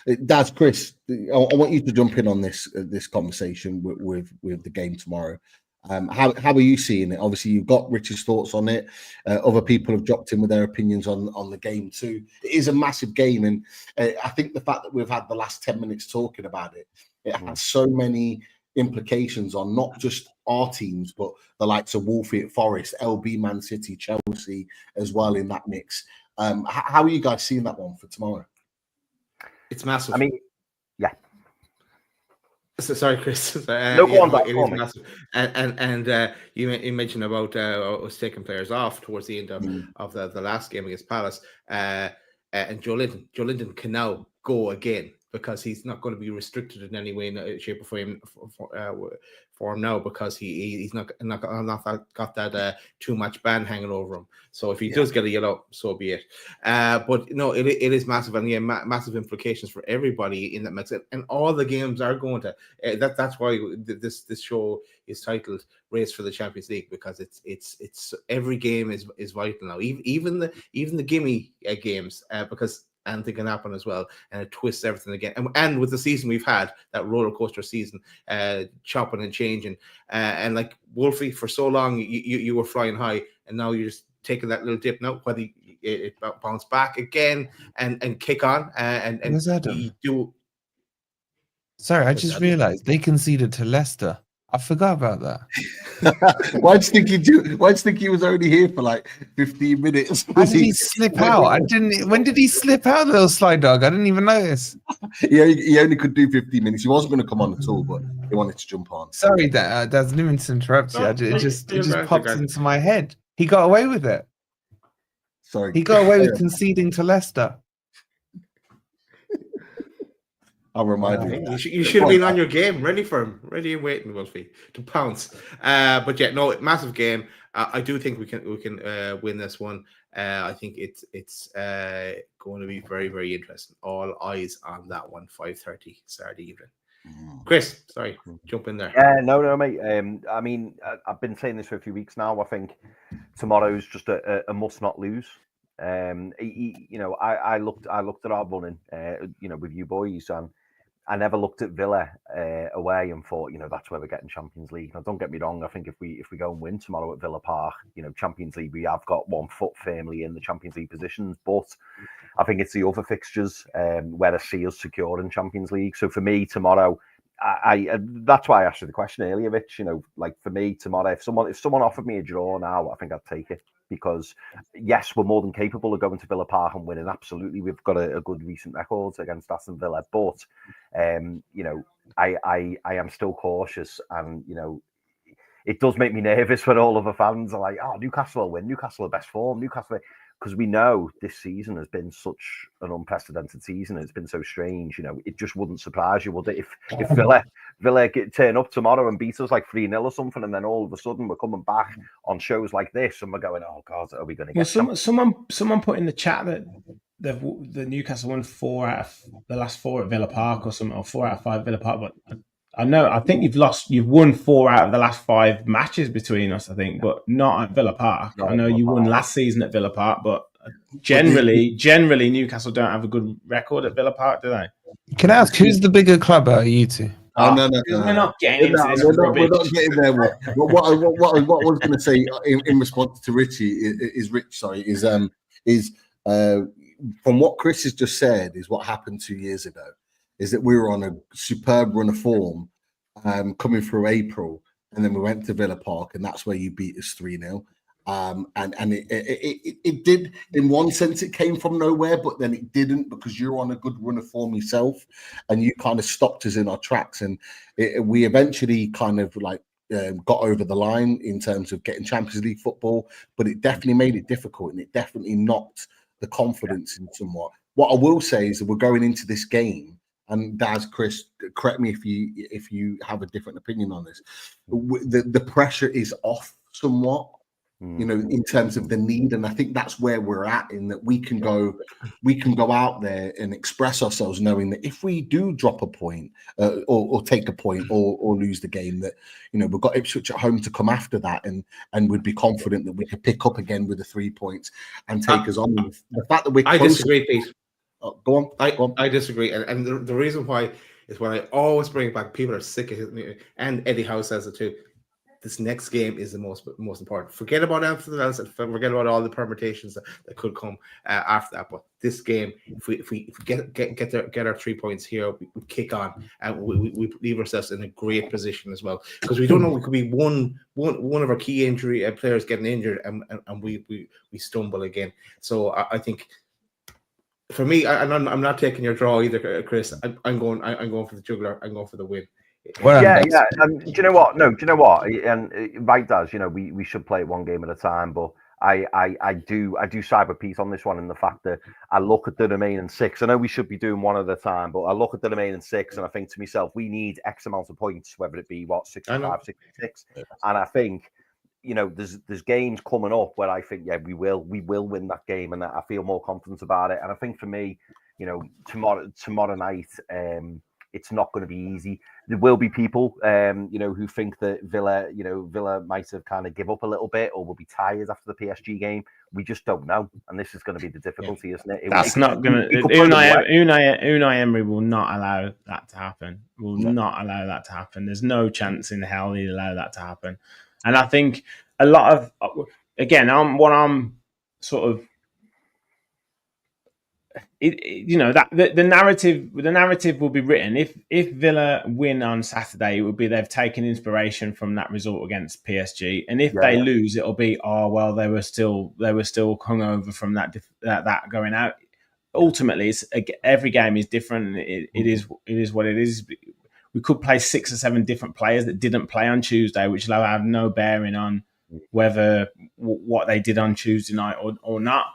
That's Chris. I want you to jump in on this conversation with the game tomorrow. How are you seeing it? Obviously, you've got Richard's thoughts on it. Other people have dropped in with their opinions on the game too. It is a massive game, and I think the fact that we've had the last 10 minutes talking about it, it has so many implications on not just our teams, but the likes of Wolfie at Forest, LB, Man City, Chelsea as well in that mix. How are you guys seeing that one for tomorrow?
It's massive.
I mean, yeah.
So, sorry, Chris.
No, go on,
it is massive. And you mentioned about us taking players off towards the end of the last game against Palace. And Joe Linton can now go again because he's not going to be restricted in any way, shape, or form now because he's not got that too much ban hanging over him. So if he does get a yellow, so be it. But no, it is massive, and massive implications for everybody in that mix. And all the games are going to. That's why this show is titled "Race for the Champions League" because it's every game is vital now. Even the gimme games because anything can happen as well, and it twists everything again. And with the season we've had, that roller coaster season, chopping and changing, and like Wolfie, for so long you were flying high, and now you're just taking that little dip now. Whether it bounce back again and kick on, and you do.
Sorry, I just realised they conceded to Leicester. I forgot about that.
Why do you think he was only here for like 15 minutes?
How did he slip out? When did he slip out, little slide dog? I didn't even notice.
He only could do 15 minutes. He wasn't going to come on at all, but he wanted to jump on.
Sorry, Dad. I didn't mean to interrupt you. It just popped into my head. He got away with it.
Sorry,
he got away with conceding to Leicester.
I'll remind you.
You should have been on your game, ready and waiting, Wolfie, to pounce. But yeah, no, massive game. I do think we can win this one. I think it's going to be very, very interesting. All eyes on that one. 5:30 Saturday evening. Chris, sorry, jump in there.
Yeah, no, mate. I mean, I've been saying this for a few weeks now. I think tomorrow's just a must not lose. I looked at our running, with you boys, and I never looked at Villa away and thought, that's where we're getting Champions League. Now, don't get me wrong. I think if we go and win tomorrow at Villa Park, Champions League, we have got one foot firmly in the Champions League positions. But I think it's the other fixtures where the seal is secure in Champions League. So for me tomorrow, I that's why I asked you the question earlier, Rich. For me tomorrow, if someone offered me a draw now, I think I'd take it. Because yes, we're more than capable of going to Villa Park and winning. Absolutely, we've got a good recent record against Aston Villa. But I am still cautious, and it does make me nervous when all of the fans are like, "Oh, Newcastle will win. Newcastle are best form. Newcastle." Because we know this season has been such an unprecedented season. It's been so strange. It just wouldn't surprise you, would it? If Villa turn up tomorrow and beat us like 3-0 or something, and then all of a sudden we're coming back on shows like this and we're going, oh God, are we going to get
someone put in the chat that the Newcastle won 4 out of the last 4 at Villa Park or something, or 4 out of 5 Villa Park, but I think you've won 4 out of the last 5 matches between us, I think, but not at Villa Park. I know you won last season at Villa Park, but generally Newcastle don't have a good record at Villa Park, do they?
Can I ask, who's the bigger club out of you two?
No.
We're not getting into this.
We're not getting there. What I was going to say in response to Richie is from what Chris has just said is what happened 2 years ago. Is that we were on a superb run of form coming through April, and then we went to Villa Park, and that's where you beat us 3-0. And it did, in one sense, it came from nowhere, but then it didn't, because you're on a good run of form yourself, and you kind of stopped us in our tracks, and we eventually kind of got over the line in terms of getting Champions League football, but it definitely made it difficult, and it definitely knocked the confidence in somewhat. What I will say is that we're going into this game, and Daz, Chris, correct me if you have a different opinion on this. The pressure is off somewhat, you know, in terms of the need, and I think that's where we're at, in that we can go out there and express ourselves, knowing that if we do drop a point or take a point or lose the game, that, you know, we've got Ipswich at home to come after that, and we'd be confident that we could pick up again with the 3 points and take us on. The fact that
I disagree, Pete.
Go on.
I disagree, and the reason why is when I always bring it back, people are sick of it, and Eddie Howe says it too. This next game is the most important. Forget about everything else, and forget about all the permutations that could come after that. But this game, if we get our 3 points here, we kick on, and we leave ourselves in a great position as well, because we don't know, we could be one of our key injury players getting injured, and we stumble again. So I think, for me, I'm not taking your draw either, Chris. I'm going for the juggler. I'm going for the win.
Well, yeah. And do you know what? No, do you know what? And Mike does. You know, we should play it one game at a time. But I do side with Pete on this one, in the fact that I look at the remaining 6. I know we should be doing one at a time, but I look at the remaining 6 and I think to myself, we need X amount of points, whether it be 65, 66. And I think, you know, there's games coming up where I think, we will win that game, and I feel more confident about it. And I think for me, you know, tomorrow night, it's not going to be easy. There will be people, you know, who think that Villa might have kind of give up a little bit, or will be tired after the PSG game. We just don't know, and this is going to be the difficulty, isn't it?
That's not going to. Unai Emery will not allow that to happen. Not allow that to happen. There's no chance in hell he'd allow that to happen. And I think a lot of, again, I'm sort of, you know, that the narrative will be written. If Villa win on Saturday, it would be they've taken inspiration from that result against PSG, and if they lose, it'll be, oh well, they were still hungover from that going out. Ultimately, every game is different. It is what it is. We could play 6 or 7 different players that didn't play on Tuesday, which will have no bearing on whether what they did on Tuesday night or not.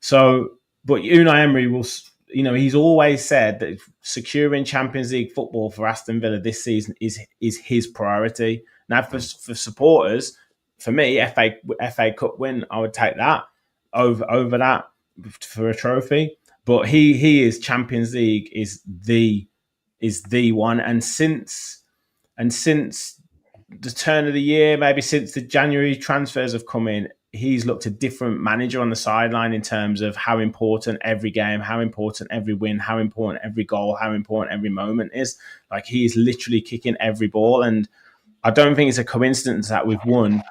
So, but Unai Emery will, you know, he's always said that securing Champions League football for Aston Villa this season is his priority. Now, for supporters, for me, FA Cup win, I would take that over that for a trophy. But he is Champions League is the one, and since the turn of the year, maybe since the January transfers have come in, he's looked a different manager on the sideline in terms of how important every game, how important every win, how important every goal, how important every moment is. Like, he is literally kicking every ball, and I don't think it's a coincidence that we've won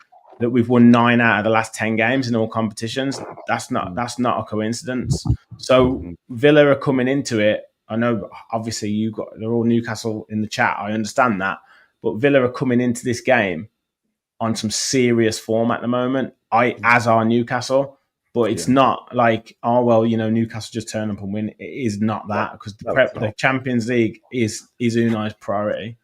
9 out of the last 10 games in all competitions. That's not a coincidence. So Villa are coming into it. I know, obviously, they're all Newcastle in the chat. I understand that, but Villa are coming into this game on some serious form at the moment. As are Newcastle, but it's not like, oh well, you know, Newcastle just turn up and win. It is not that, because the Champions League is Unai's priority.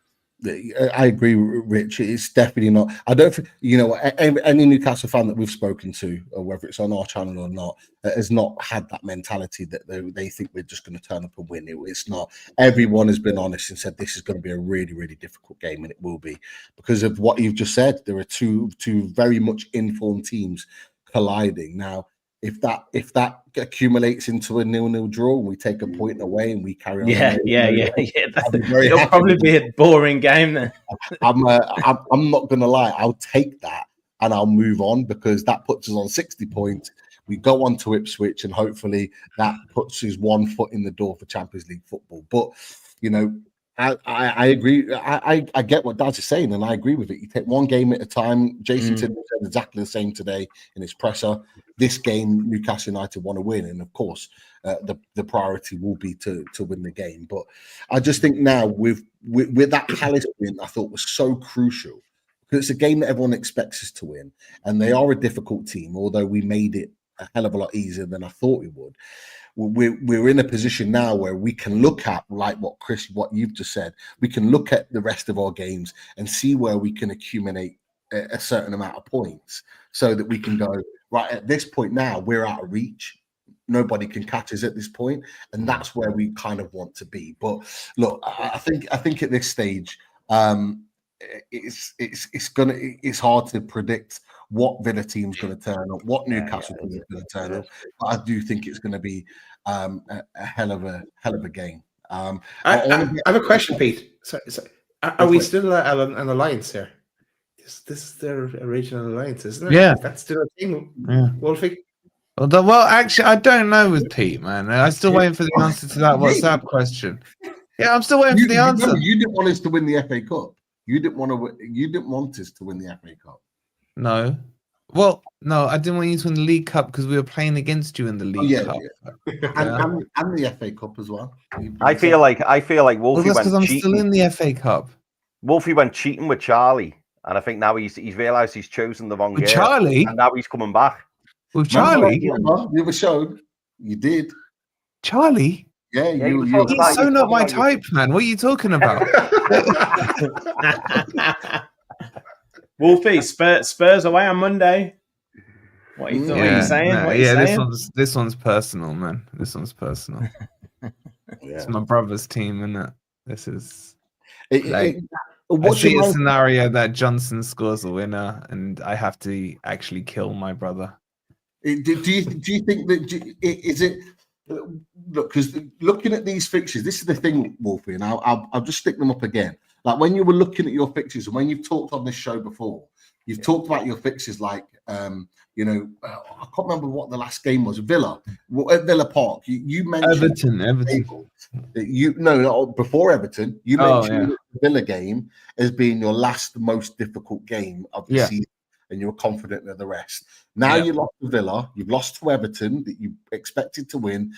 I agree, Rich. It's definitely not. I don't think, you know, any Newcastle fan that we've spoken to, or whether it's on our channel or not, has not had that mentality that they think we're just going to turn up and win. It's not. Everyone has been honest and said this is going to be a really, really difficult game, and it will be, because of what you've just said. There are two very much informed teams colliding now. If that accumulates into a 0-0 draw, and we take a point away and we carry on,
It'll probably be a boring game then.
I'm not gonna lie, I'll take that and I'll move on, because that puts us on 60 points. We go on to Ipswich, and hopefully that puts us 1 foot in the door for Champions League football. But, you know, I agree. I get what Daz is saying, and I agree with it. You take one game at a time. Jason said exactly the same today in his presser. This game, Newcastle United want to win, and of course, the priority will be to win the game. But I just think now with that Palace win, I thought was so crucial, because it's a game that everyone expects us to win, and they are a difficult team. Although we made it a hell of a lot easier than I thought we would. We're in a position now where we can look at, like what you've just said, we can look at the rest of our games and see where we can accumulate a certain amount of points, so that we can go, right, at this point now, we're out of reach. nobody can catch us at this point, and that's where we kind of want to be. But look, I think at this stage, it's hard to predict what Villa team's going to turn up, what Newcastle team is going to turn up. But I do think it's going to be a hell of a game.
I have a question, Pete. Sorry. Are we still an alliance here? This is their original alliance, isn't it?
Yeah,
that's still a thing.
Yeah.
Wolfie.
Well, actually, I don't know with Pete, man. I'm still waiting for the answer to that WhatsApp question. Yeah, I'm still waiting for the answer.
You didn't want us to win the FA Cup. You didn't want us to win the FA Cup.
No. Well, no, I didn't want you to win the League Cup because we were playing against you in the League Cup.
Yeah. And the FA Cup as well.
I feel like Wolfie
well, that's because I'm
cheating.
still in the FA Cup.
Wolfie went cheating with Charlie, and I think now he's realised he's chosen the wrong
with
year.
Charlie,
and now he's coming back.
With Charlie,
you were shown. You did.
Charlie.
Yeah,
he's so not my type, man. What are you talking about?
Wolfie, Spurs away on Monday. What are you saying?
No,
what are you saying?
This one's personal, man. This one's personal. It's my brother's team, isn't it? This is. I see a scenario that Johnson scores a winner, and I have to actually kill my brother.
Do you think that is it? Look, because looking at these fixtures, this is the thing, Wolfie, and I'll just stick them up again. Like when you were looking at your fixtures, and when you've talked on this show before, you've talked about your fixtures like, I can't remember what the last game was. Villa, at Villa Park. You mentioned
Everton.
Before Everton, you mentioned the Villa game as being your last most difficult game of the season, and you were confident of the rest. Now you lost to Villa, you've lost to Everton that you expected to win.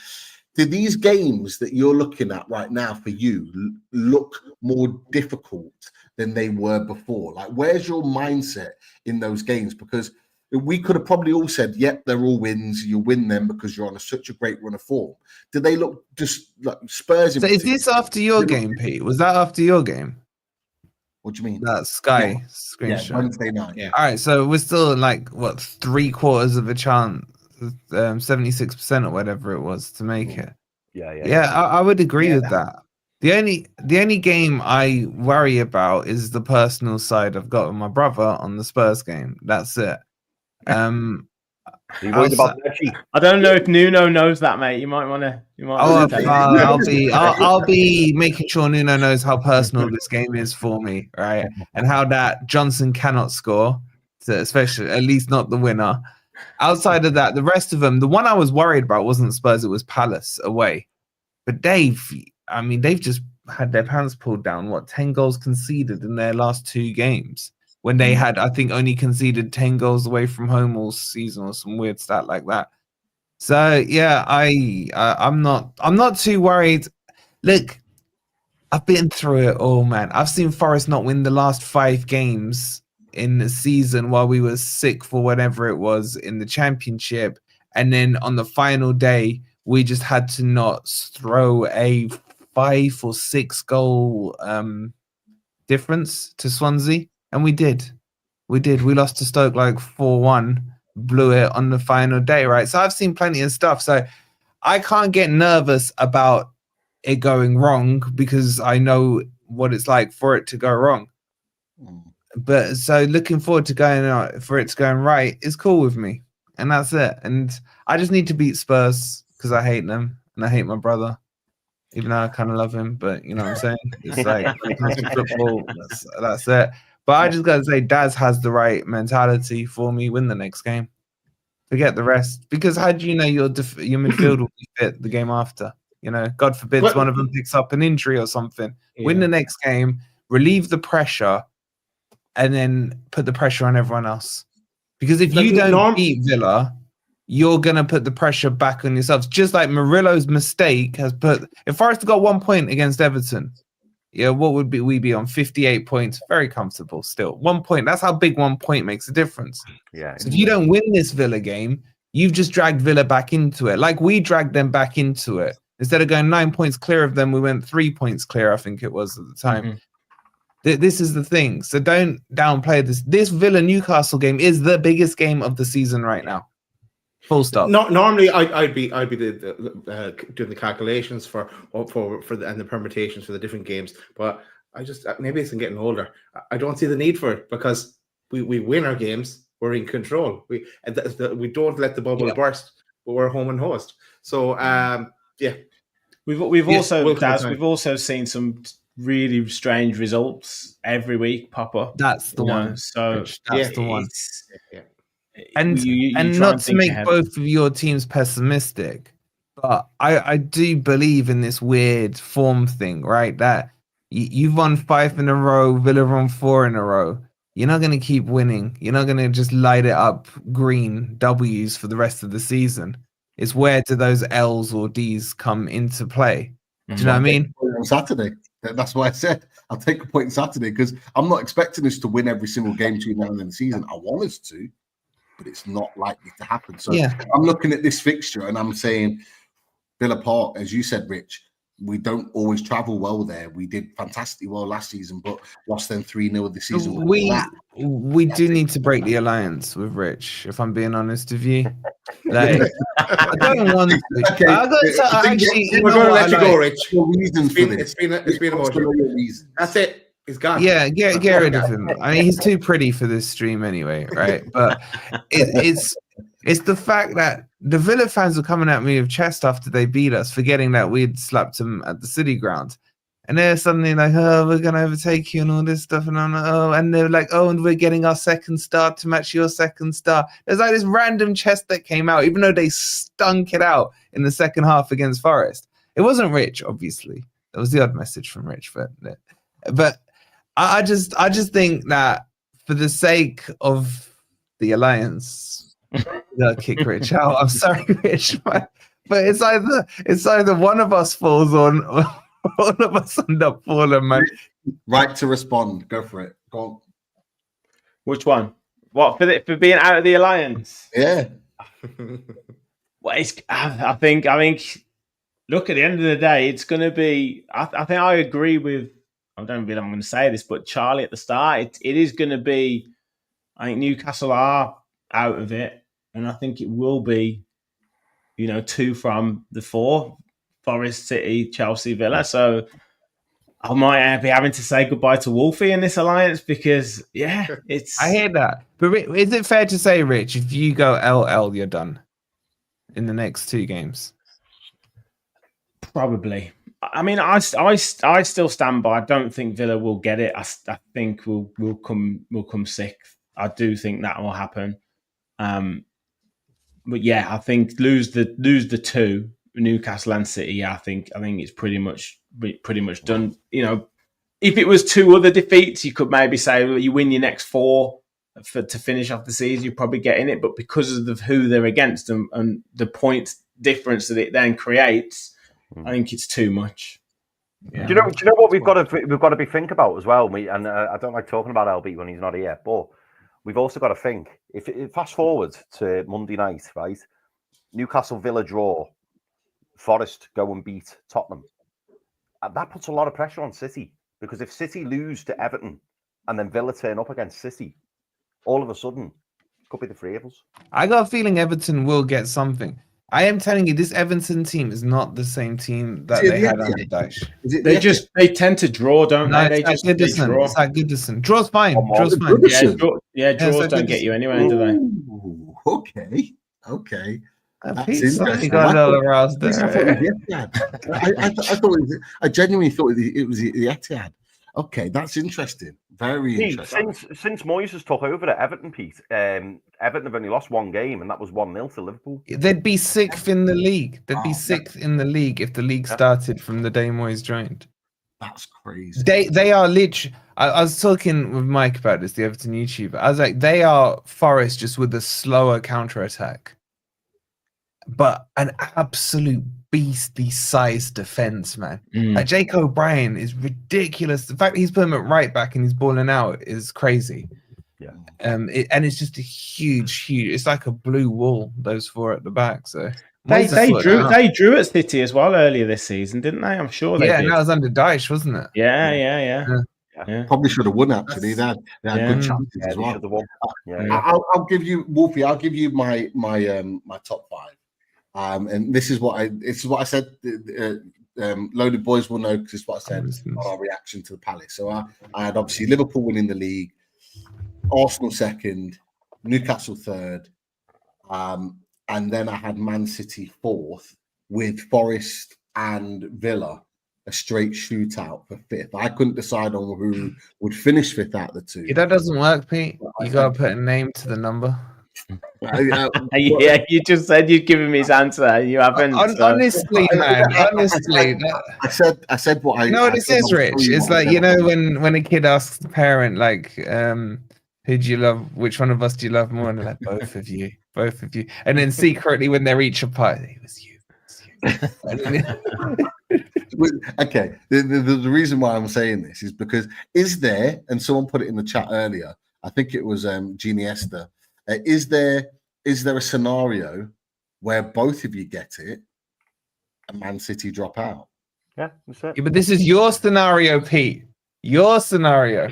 Do these games that you're looking at right now for you look more difficult than they were before? Like, where's your mindset in those games? Because we could have probably all said, yep, they're all wins. You win them because you're on such a great run of form. Do they look just like Spurs?
So is this after your game, Pete? Was that after your game?
What do you mean?
That Sky screenshot.
Yeah, Wednesday night.
Yeah. All right, so we're still in like what 3/4 of a chance, 76% or whatever it was to make it. Yeah. I would agree with that. The only game I worry about is the personal side I've got with my brother on the Spurs game. That's it.
Are you worried about
I don't know if Nuno knows that, mate. You might want to.
I'll be making sure Nuno knows how personal this game is for me, right? And how that Johnson cannot score, especially at least not the winner. Outside of that, the rest of them, the one I was worried about wasn't Spurs; it was Palace away. But they've just had their pants pulled down. 10 goals conceded in their last 2 games? When they had, I think, only conceded 10 goals away from home all season or some weird stat like that. So yeah, I'm not too worried. Look, I've been through it all, man. I've seen Forest not win the last 5 games in the season while we were sick for whatever it was in the championship, and then on the final day we just had to not throw a 5 or 6 goal difference to Swansea. And we did. We lost to Stoke like 4-1, blew it on the final day, right? So I've seen plenty of stuff. So I can't get nervous about it going wrong because I know what it's like for it to go wrong. But so looking forward to going right is cool with me. And that's it. And I just need to beat Spurs because I hate them and I hate my brother. Even though I kind of love him, but you know what I'm saying? It's like when it comes to football, that's it. But I just got to say, Daz has the right mentality for me. Win the next game. Forget the rest. Because how do you know your midfield will be fit the game after? You know, God forbid one of them picks up an injury or something. Yeah. Win the next game, relieve the pressure, and then put the pressure on everyone else. Because if you don't beat Villa, you're going to put the pressure back on yourselves. Just like Murillo's mistake has put... If Forest got 1 point against Everton... Yeah, what would we be on? 58 points. Very comfortable still. 1 point. That's how big 1 point makes a difference.
Yeah.
So if you don't win this Villa game, you've just dragged Villa back into it. Like we dragged them back into it. Instead of going 9 points clear of them, we went 3 points clear, I think it was at the time. Mm-hmm. This is the thing. So don't downplay this. This Villa Newcastle game is the biggest game of the season right now. Full stop.
Normally, I'd be doing the calculations for and the permutations for the different games, but I just maybe it's getting older. I don't see the need for it because we win our games. We're in control. We don't let the bubble burst, but we're home and host. So yeah,
we've also seen some really strange results every week pop up.
That's the one.
So
that's the one.
Yeah.
And
you
not to make both of your teams pessimistic, but I do believe in this weird form thing, right? That you've won 5 in a row, Villa won 4 in a row. You're not going to keep winning. You're not going to just light it up green W's for the rest of the season. It's where do those L's or D's come into play? Do you know what I mean?
On Saturday. That's why I said I'll take a point Saturday because I'm not expecting us to win every single game between now and then the season. I want us to, but it's not likely to happen. So I'm looking at this fixture and I'm saying Villa Park, as you said, Rich, we don't always travel well there. We did fantastically well last season, but lost them 3-0 this season.
We do need to break the alliance with Rich, if I'm being honest with you. Like, I don't want to.
Okay. We're going to let you go, Rich. It's been emotional. That's it. He's gone.
Yeah, get rid of him. I mean, he's too pretty for this stream anyway, right? But it's the fact that the Villa fans were coming at me with chest after they beat us, forgetting that we'd slapped them at the City ground. And they're suddenly like, oh, we're going to overtake you and all this stuff. And I'm like, oh, and they're like, oh, and we're getting our second star to match your second star. There's like this random chest that came out, even though they stunk it out in the second half against Forest. It wasn't Rich, obviously. That was the odd message from Rich. But I just think that for the sake of the alliance, gotta kick Rich out. I'm sorry, Rich, but it's either one of us falls on, or all of us end up falling, man.
Right to respond. Go for it. Go on.
Which one? What for being out of the alliance?
Yeah.
Well, I think. Look, at the end of the day, it's going to be. I think I agree with. I don't know if I'm going to say this, but Charlie at the start, it is going to be. I think Newcastle are out of it, and I think it will be, 2 from the 4: Forest, City, Chelsea, Villa. So I might be having to say goodbye to Wolfie in this alliance because, it's.
I hear that, but is it fair to say, Rich, if you go LL, you're done in the next 2 games?
Probably. I mean, I still stand by. I don't think Villa will get it. I think we'll come 6th. I do think that will happen. But yeah, I think lose the 2, Newcastle and City. I think it's pretty much done. If it was 2 other defeats, you could maybe say you win your next 4 to finish off the season. You're probably getting it, but because of who they're against and the point difference that it then creates. I think it's too much.
Yeah. Do you know what we've got to be think about as well? I don't like talking about LB when he's not here, but we've also got to think if fast forward to Monday night, right? Newcastle Villa draw, Forest go and beat Tottenham. That puts a lot of pressure on City because if City lose to Everton and then Villa turn up against City, all of a sudden it could be the 3 of us.
I got a feeling Everton will get something. I am telling you, this Everton team is not the same team that they had under Dyche.
They tend to draw, don't they? They
just
draw.
It's like Goodison. Draw's fine. Draw's fine.
Draws don't get you anywhere, do they?
Okay.
Pete's interesting. Got a little aroused there.
I genuinely thought it was the Etihad. Okay, that's interesting. Very interesting.
Since Moyes has took over at Everton, Pete, Everton have only lost 1 game, and that was 1-0 to Liverpool.
They'd be 6th in the league. They'd be 6th in the league if the league started from the day Moyes joined.
That's crazy.
They are literally. I was talking with Mike about this, the Everton YouTuber. I was like, they are Forest just with a slower counter-attack. But an absolute beastly sized defense, man. Like Jake O'Brien is ridiculous. The fact that he's put him at right back and he's balling out is crazy.
Yeah.
And it's just a huge. It's like a blue wall. Those 4 at the back. So
they drew at City as well earlier this season, didn't they? I'm sure they did.
And that was under Dyche, wasn't it?
Yeah. Yeah.
Probably should have won, actually. They had good chances
Yeah,
as
they
well.
should have won. Yeah,
I'll give you, Wolfie, I'll give you my top five. And this is what I said. Loaded boys will know, because it's what I said on our reaction to the Palace. So I had obviously Liverpool winning the league, Arsenal second, Newcastle third, and then I had Man City fourth, with Forest and Villa a straight shootout for fifth. I couldn't decide on who would finish fifth out of the two.
That doesn't work, Pete. You gotta put a name to the number.
Yeah, you just said you'd given me his answer. You haven't.
Honestly, man. Honestly,
I said what I.
You know what this is, Rich? It's like, you know, when a kid asks the parent, like, who do you love? Which one of us do you love more? And they're like, both of you. And then secretly, when they're each apart, it was you.
Okay, the reason why I'm saying this is because is there, and someone put it in the chat earlier, I think it was Jeannie Esther, is there a scenario where both of you get it and Man City drop out?
Yeah, that's it.
Yeah, but this is your scenario, Pete. Your scenario.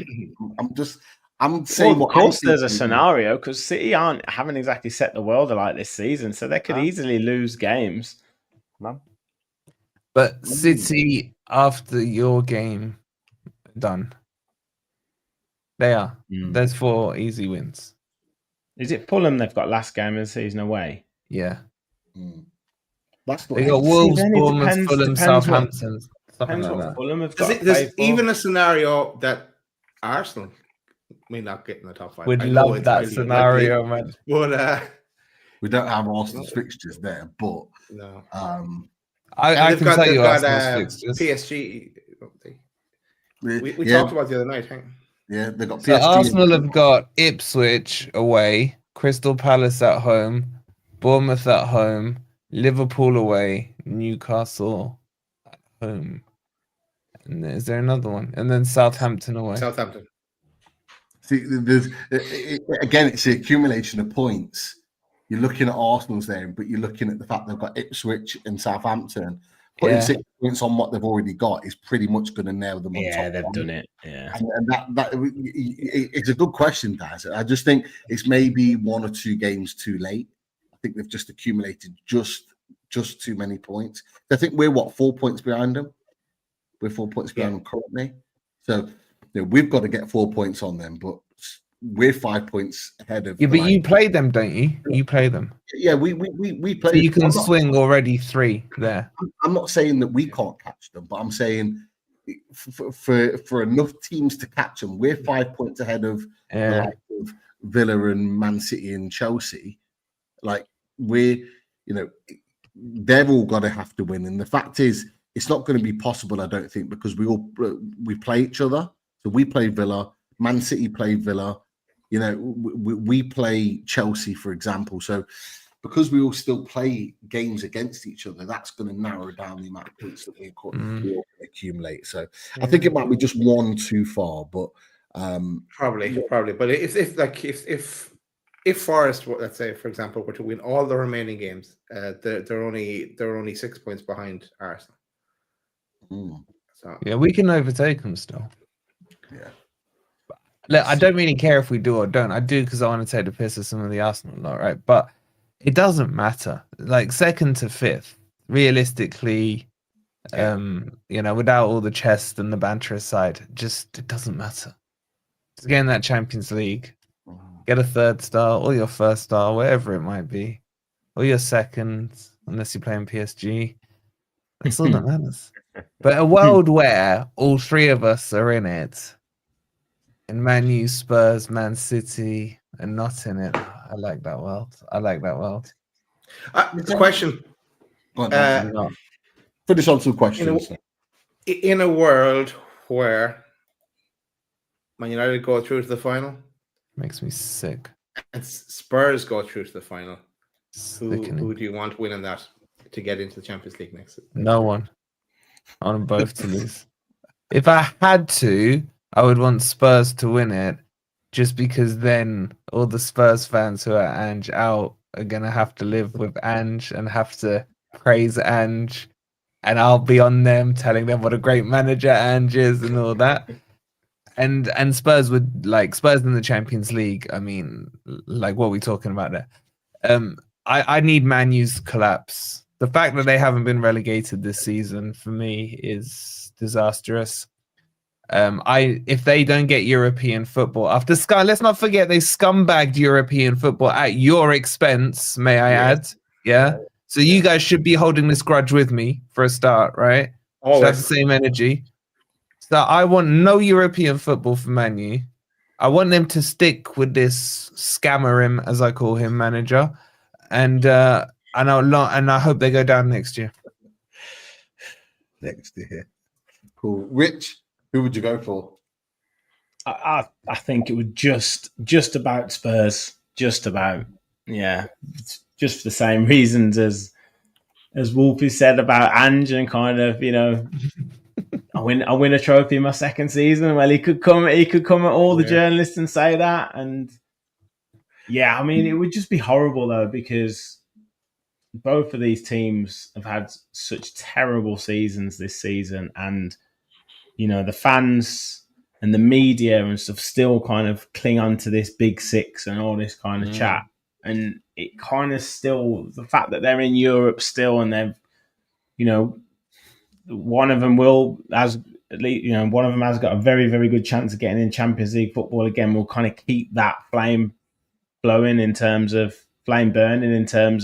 I'm saying,
of course, there's a scenario, because City haven't exactly set the world alight this season, so they could easily lose games.
No.
But City, after your game done, they are. There's 4 easy wins.
Is it Fulham they've got last game of the season away?
Yeah.
They
got Wolves, Bournemouth, Fulham, Southampton.
Depends
like
what
that.
Fulham have got.
There's even a scenario that Arsenal may not get in the top 5.
We'd love that scenario, man.
But
we don't have Arsenal's fixtures there, but
no.
I can tell you Arsenal's fixtures.
PSG. We
yeah.
talked about the other night.
Yeah, they got
So
PSG.
Arsenal have got Ipswich away, Crystal Palace at home, Bournemouth at home, Liverpool away, Newcastle at home. And is there another one? And then Southampton away.
Southampton.
See, again, it's the accumulation of points. You're looking at Arsenal's there, but you're looking at the fact they've got Ipswich and Southampton. Putting 6 points on what they've already got is pretty much going to nail them on top.
Yeah, they've done it. Yeah,
and it's a good question, guys. I just think it's maybe 1 or 2 games too late. I think they've just accumulated just too many points. I think we're 4 points behind them. We're 4 points behind them currently. So we've got to get 4 points on them, but we're 5 points ahead of.
Yeah, but you play them, don't you? You play them.
Yeah, we play.
So you can swing already 3 there.
I'm not saying that we can't catch them, but I'm saying for enough teams to catch them, we're 5 points ahead of, the likes of Villa and Man City and Chelsea. Like they've all got to have to win, and the fact is, it's not going to be possible, I don't think, because we play each other. So we play Villa, Man City play Villa. We play Chelsea, for example. So because we all still play games against each other, that's going to narrow down the amount of points that we all accumulate. So I think it might be just 1 too far, but
probably. But if Forest, let's say, for example, were to win all the remaining games, they're only 6 points behind Arsenal. So
yeah, we can overtake them still.
Yeah.
Look, I don't really care if we do or don't. I do because I want to take the piss of some of the Arsenal lot, right? But it doesn't matter. Like 2nd to 5th, realistically, without all the chest and the banter aside, it doesn't matter. Just get in that Champions League, get a 3rd star or your 1st star, whatever it might be, or your 2nd, unless you're playing PSG. That's all that matters. But a world where all 3 of us are in it, and Man U, Spurs, Man City, and not in it. I like that world.
Question.
Finish on some questions.
In a world where Man United go through to the final,
makes me sick,
and Spurs go through to the final,
Sickening.
who do you want winning that to get into the Champions League next season?
No one. I want them both to lose. If I had to, I would want Spurs to win it, just because then all the Spurs fans who are Ange out are going to have to live with Ange and have to praise Ange, and I'll be on them telling them what a great manager Ange is and all that. and Spurs would like Spurs in the Champions League. I mean, like what are we talking about there? I need Man U's collapse. The fact that they haven't been relegated this season for me is disastrous. If they don't get European football after let's not forget they scumbagged European football at your expense, may I add? Yeah. So you guys should be holding this grudge with me for a start, right? Should have the same energy. So I want no European football for Man U. I want them to stick with this scammer him, as I call him, manager, and I hope they go down next year.
Next year, cool. Rich, who would you go for?
I think it would just about Spurs, just about, yeah, just for the same reasons as Wolfie said about Ange, and kind of, you know, I win a trophy in my second season. Well, he could come at all the journalists and say that, and yeah, I mean, it would just be horrible though, because both of these teams have had such terrible seasons this season, and you know, the fans and the media and stuff still kind of cling on to this big six and all this kind of chat. And it kind of still, the fact that they're in Europe still, and they've, you know, one of them has got a very, very good chance of getting in Champions League football again, will kind of keep that flame burning in terms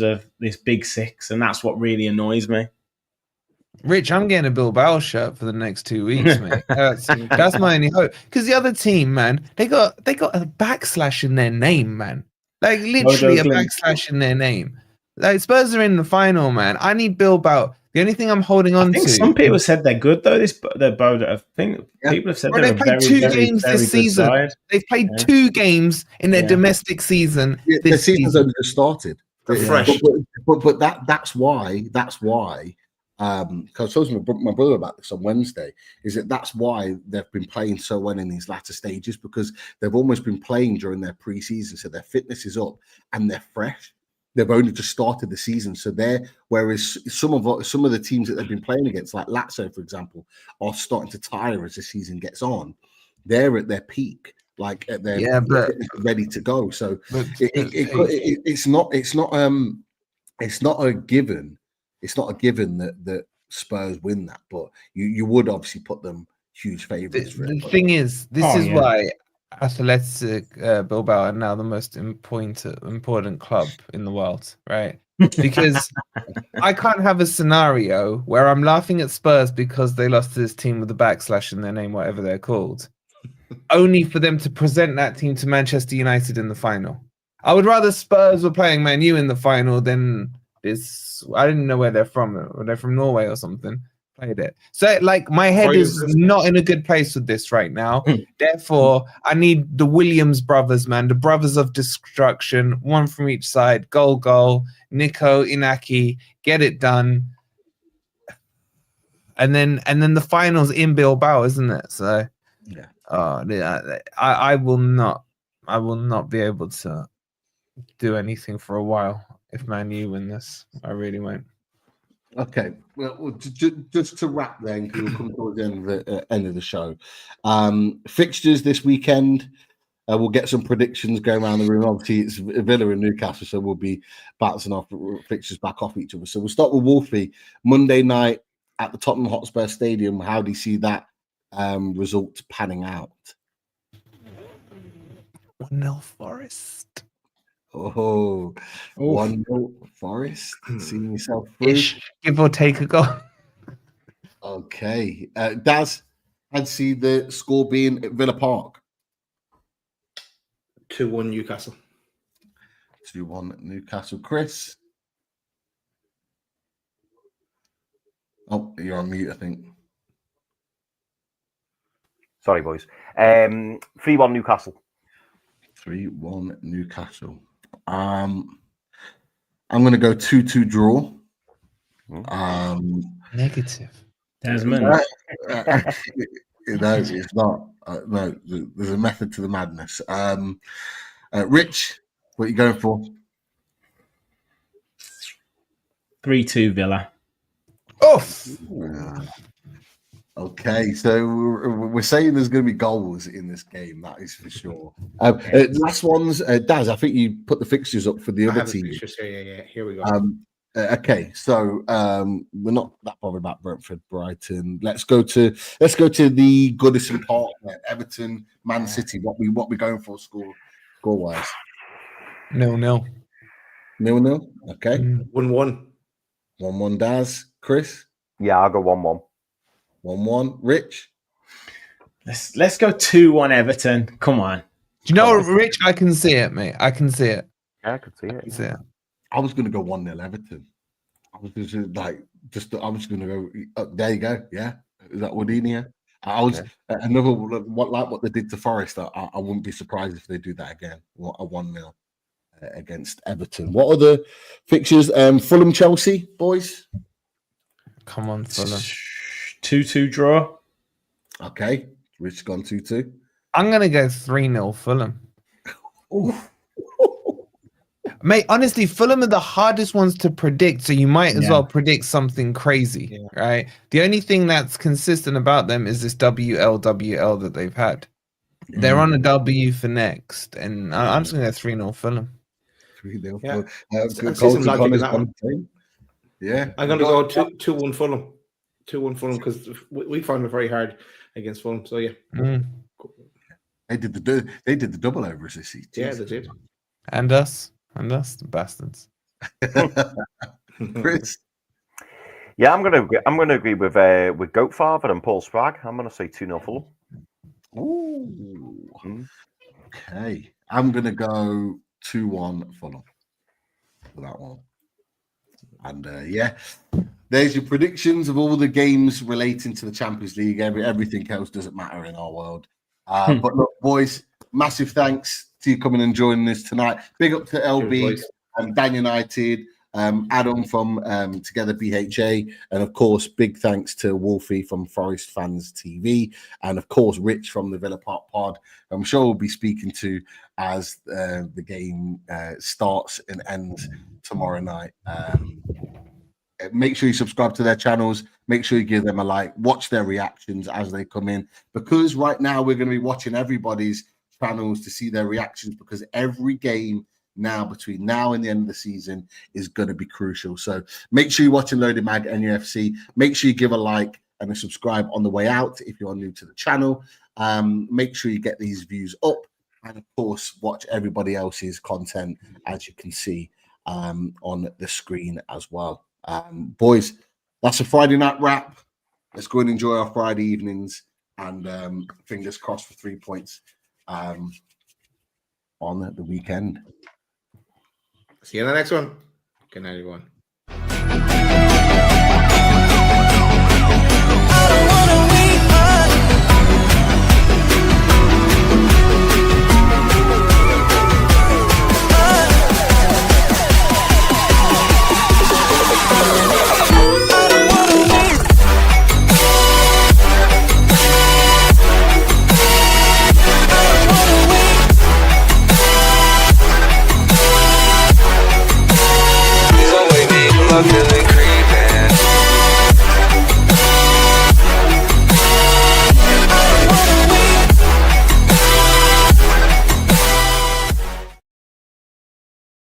of this big six. And that's what really annoys me.
Rich, I'm getting a Bilbao shirt for the next 2 weeks, mate. That's my only hope. Because the other team, man, they got a backslash in their name, man. Like literally a backslash in their name. Like Spurs are in the final, man. I need Bilbao. The only thing I'm holding on to.
Some people said they're good though. They're both. I think people have said they're
played
very,
two games
very
this
good
season.
side.
They've played 2 games in their domestic season.
Their season's only just started.
Fresh.
But that's why. Because I was talking to my brother about this on Wednesday, that's why they've been playing so well in these latter stages, because they've almost been playing during their pre-season, so their fitness is up and they're fresh. They've only just started the season, so whereas some of the teams that they've been playing against, like Lazio, for example, are starting to tire as the season gets on. They're at their peak, like at their ready to go. So it's not a given. It's not a given that Spurs win that, but you would obviously put them huge favourites.
The thing is, this is why Athletic Bilbao are now the most important club in the world, right? Because I can't have a scenario where I'm laughing at Spurs because they lost to this team with a backslash in their name, whatever they're called, only for them to present that team to Manchester United in the final. I would rather Spurs were playing Man U in the final than this. I didn't know where they're from. Or they're from Norway or something. Played it. So, like, my head is not in a good place with this right now. Therefore, I need the Williams brothers, man. The brothers of destruction. One from each side. Goal. Nico, Inaki. Get it done. And then the finals in Bilbao, isn't it? So, I will not be able to do anything for a while if Man U win this. I really won't.
Okay, well, just to wrap then, because we'll come towards the end of the show. Fixtures this weekend. We'll get some predictions going around the room. Obviously, it's Villa and Newcastle, so we'll be bouncing off fixtures back off each other. So we'll start with Wolfie. Monday night at the Tottenham Hotspur Stadium. How do you see that result panning out?
1-0 Forest.
Oh, 1-0 Forest. Seeing yourself through.
Ish, give or take a goal.
Okay. Daz, I'd see the score being at Villa Park.
2-1 Newcastle.
2-1 Newcastle. Chris? Oh, you're on mute, I think.
Sorry, boys. 3-1 Newcastle.
3-1 Newcastle. I'm going to go 2-2 draw.
Negative.
Desmond.
No, it's not. No, there's a method to the madness. Rich, what are you going for?
3-2 Villa.
Oof.
Okay, so we're saying there's going to be goals in this game. That is for sure. Last ones, Daz. I think you put the fixtures up for the
I
other
have the
team.
fixtures here. Yeah. Here we go.
Okay, so we're not that bothered about Brentford, Brighton. Let's go to the Goodison Park, Everton, Man City. What we going for score wise?
0-0.
0-0. Okay,
1-1.
1-1. Daz, Chris.
Yeah, I'll go 1-1.
1-1. Rich.
Let's go 2-1 Everton. Come on.
Do you know what, Rich? I can see it, mate. I can see it.
Yeah, I could see it.
See it.
I was going to go 1-0 Everton. I was just I was going to go. There you go. Yeah, is that Wadinia? I was another what they did to Forest. I wouldn't be surprised if they do that again. A 1-0 against Everton. What are the fixtures? Fulham, Chelsea, boys.
Come on, Fulham.
2-2 draw.
Okay, Rich gone 2-2.
I'm gonna go 3-0 Fulham. Mate, honestly, Fulham are the hardest ones to predict, so you might as well predict something crazy, right? The only thing that's consistent about them is this WL that they've had. They're on a W for next, and I'm just going to go 3-0 Fulham.
3-0.
Yeah.
Yeah.
I see some logic in that one.
Yeah.
I'm going to go 2-1 Fulham. 2-1 Fulham because we found it very hard against Fulham. So yeah.
They did the double over us this season.
Yeah, they did.
And us, the bastards.
Chris.
Yeah, I'm gonna agree with Goatfather and Paul Spragg. I'm gonna say 2-0 Fulham.
Ooh. Okay. I'm gonna go 2-1 Fulham for that one. And there's your predictions of all the games relating to the Champions League. Everything else doesn't matter in our world. But look, boys, massive thanks to you coming and joining us tonight. Big up to LB and Dan United, Adam from Together BHA, and of course, big thanks to Wolfie from Forest Fans TV, and of course, Rich from the Villa Park Pod. I'm sure we'll be speaking to as the game starts and ends tomorrow night. Make sure you subscribe to their channels. Make sure you give them a like. Watch their reactions as they come in, because right now we're going to be watching everybody's channels to see their reactions, because every game now between now and the end of the season is going to be crucial. So make sure you're watching Loaded Mag NUFC. Make sure you give a like and a subscribe on the way out if you're new to the channel. Make sure you get these views up, and of course watch everybody else's content as you can see on the screen as well. Boys, that's a Friday night wrap. Let's go and enjoy our Friday evenings, and fingers crossed for 3 points on the weekend.
See you in the next one. Good night, everyone.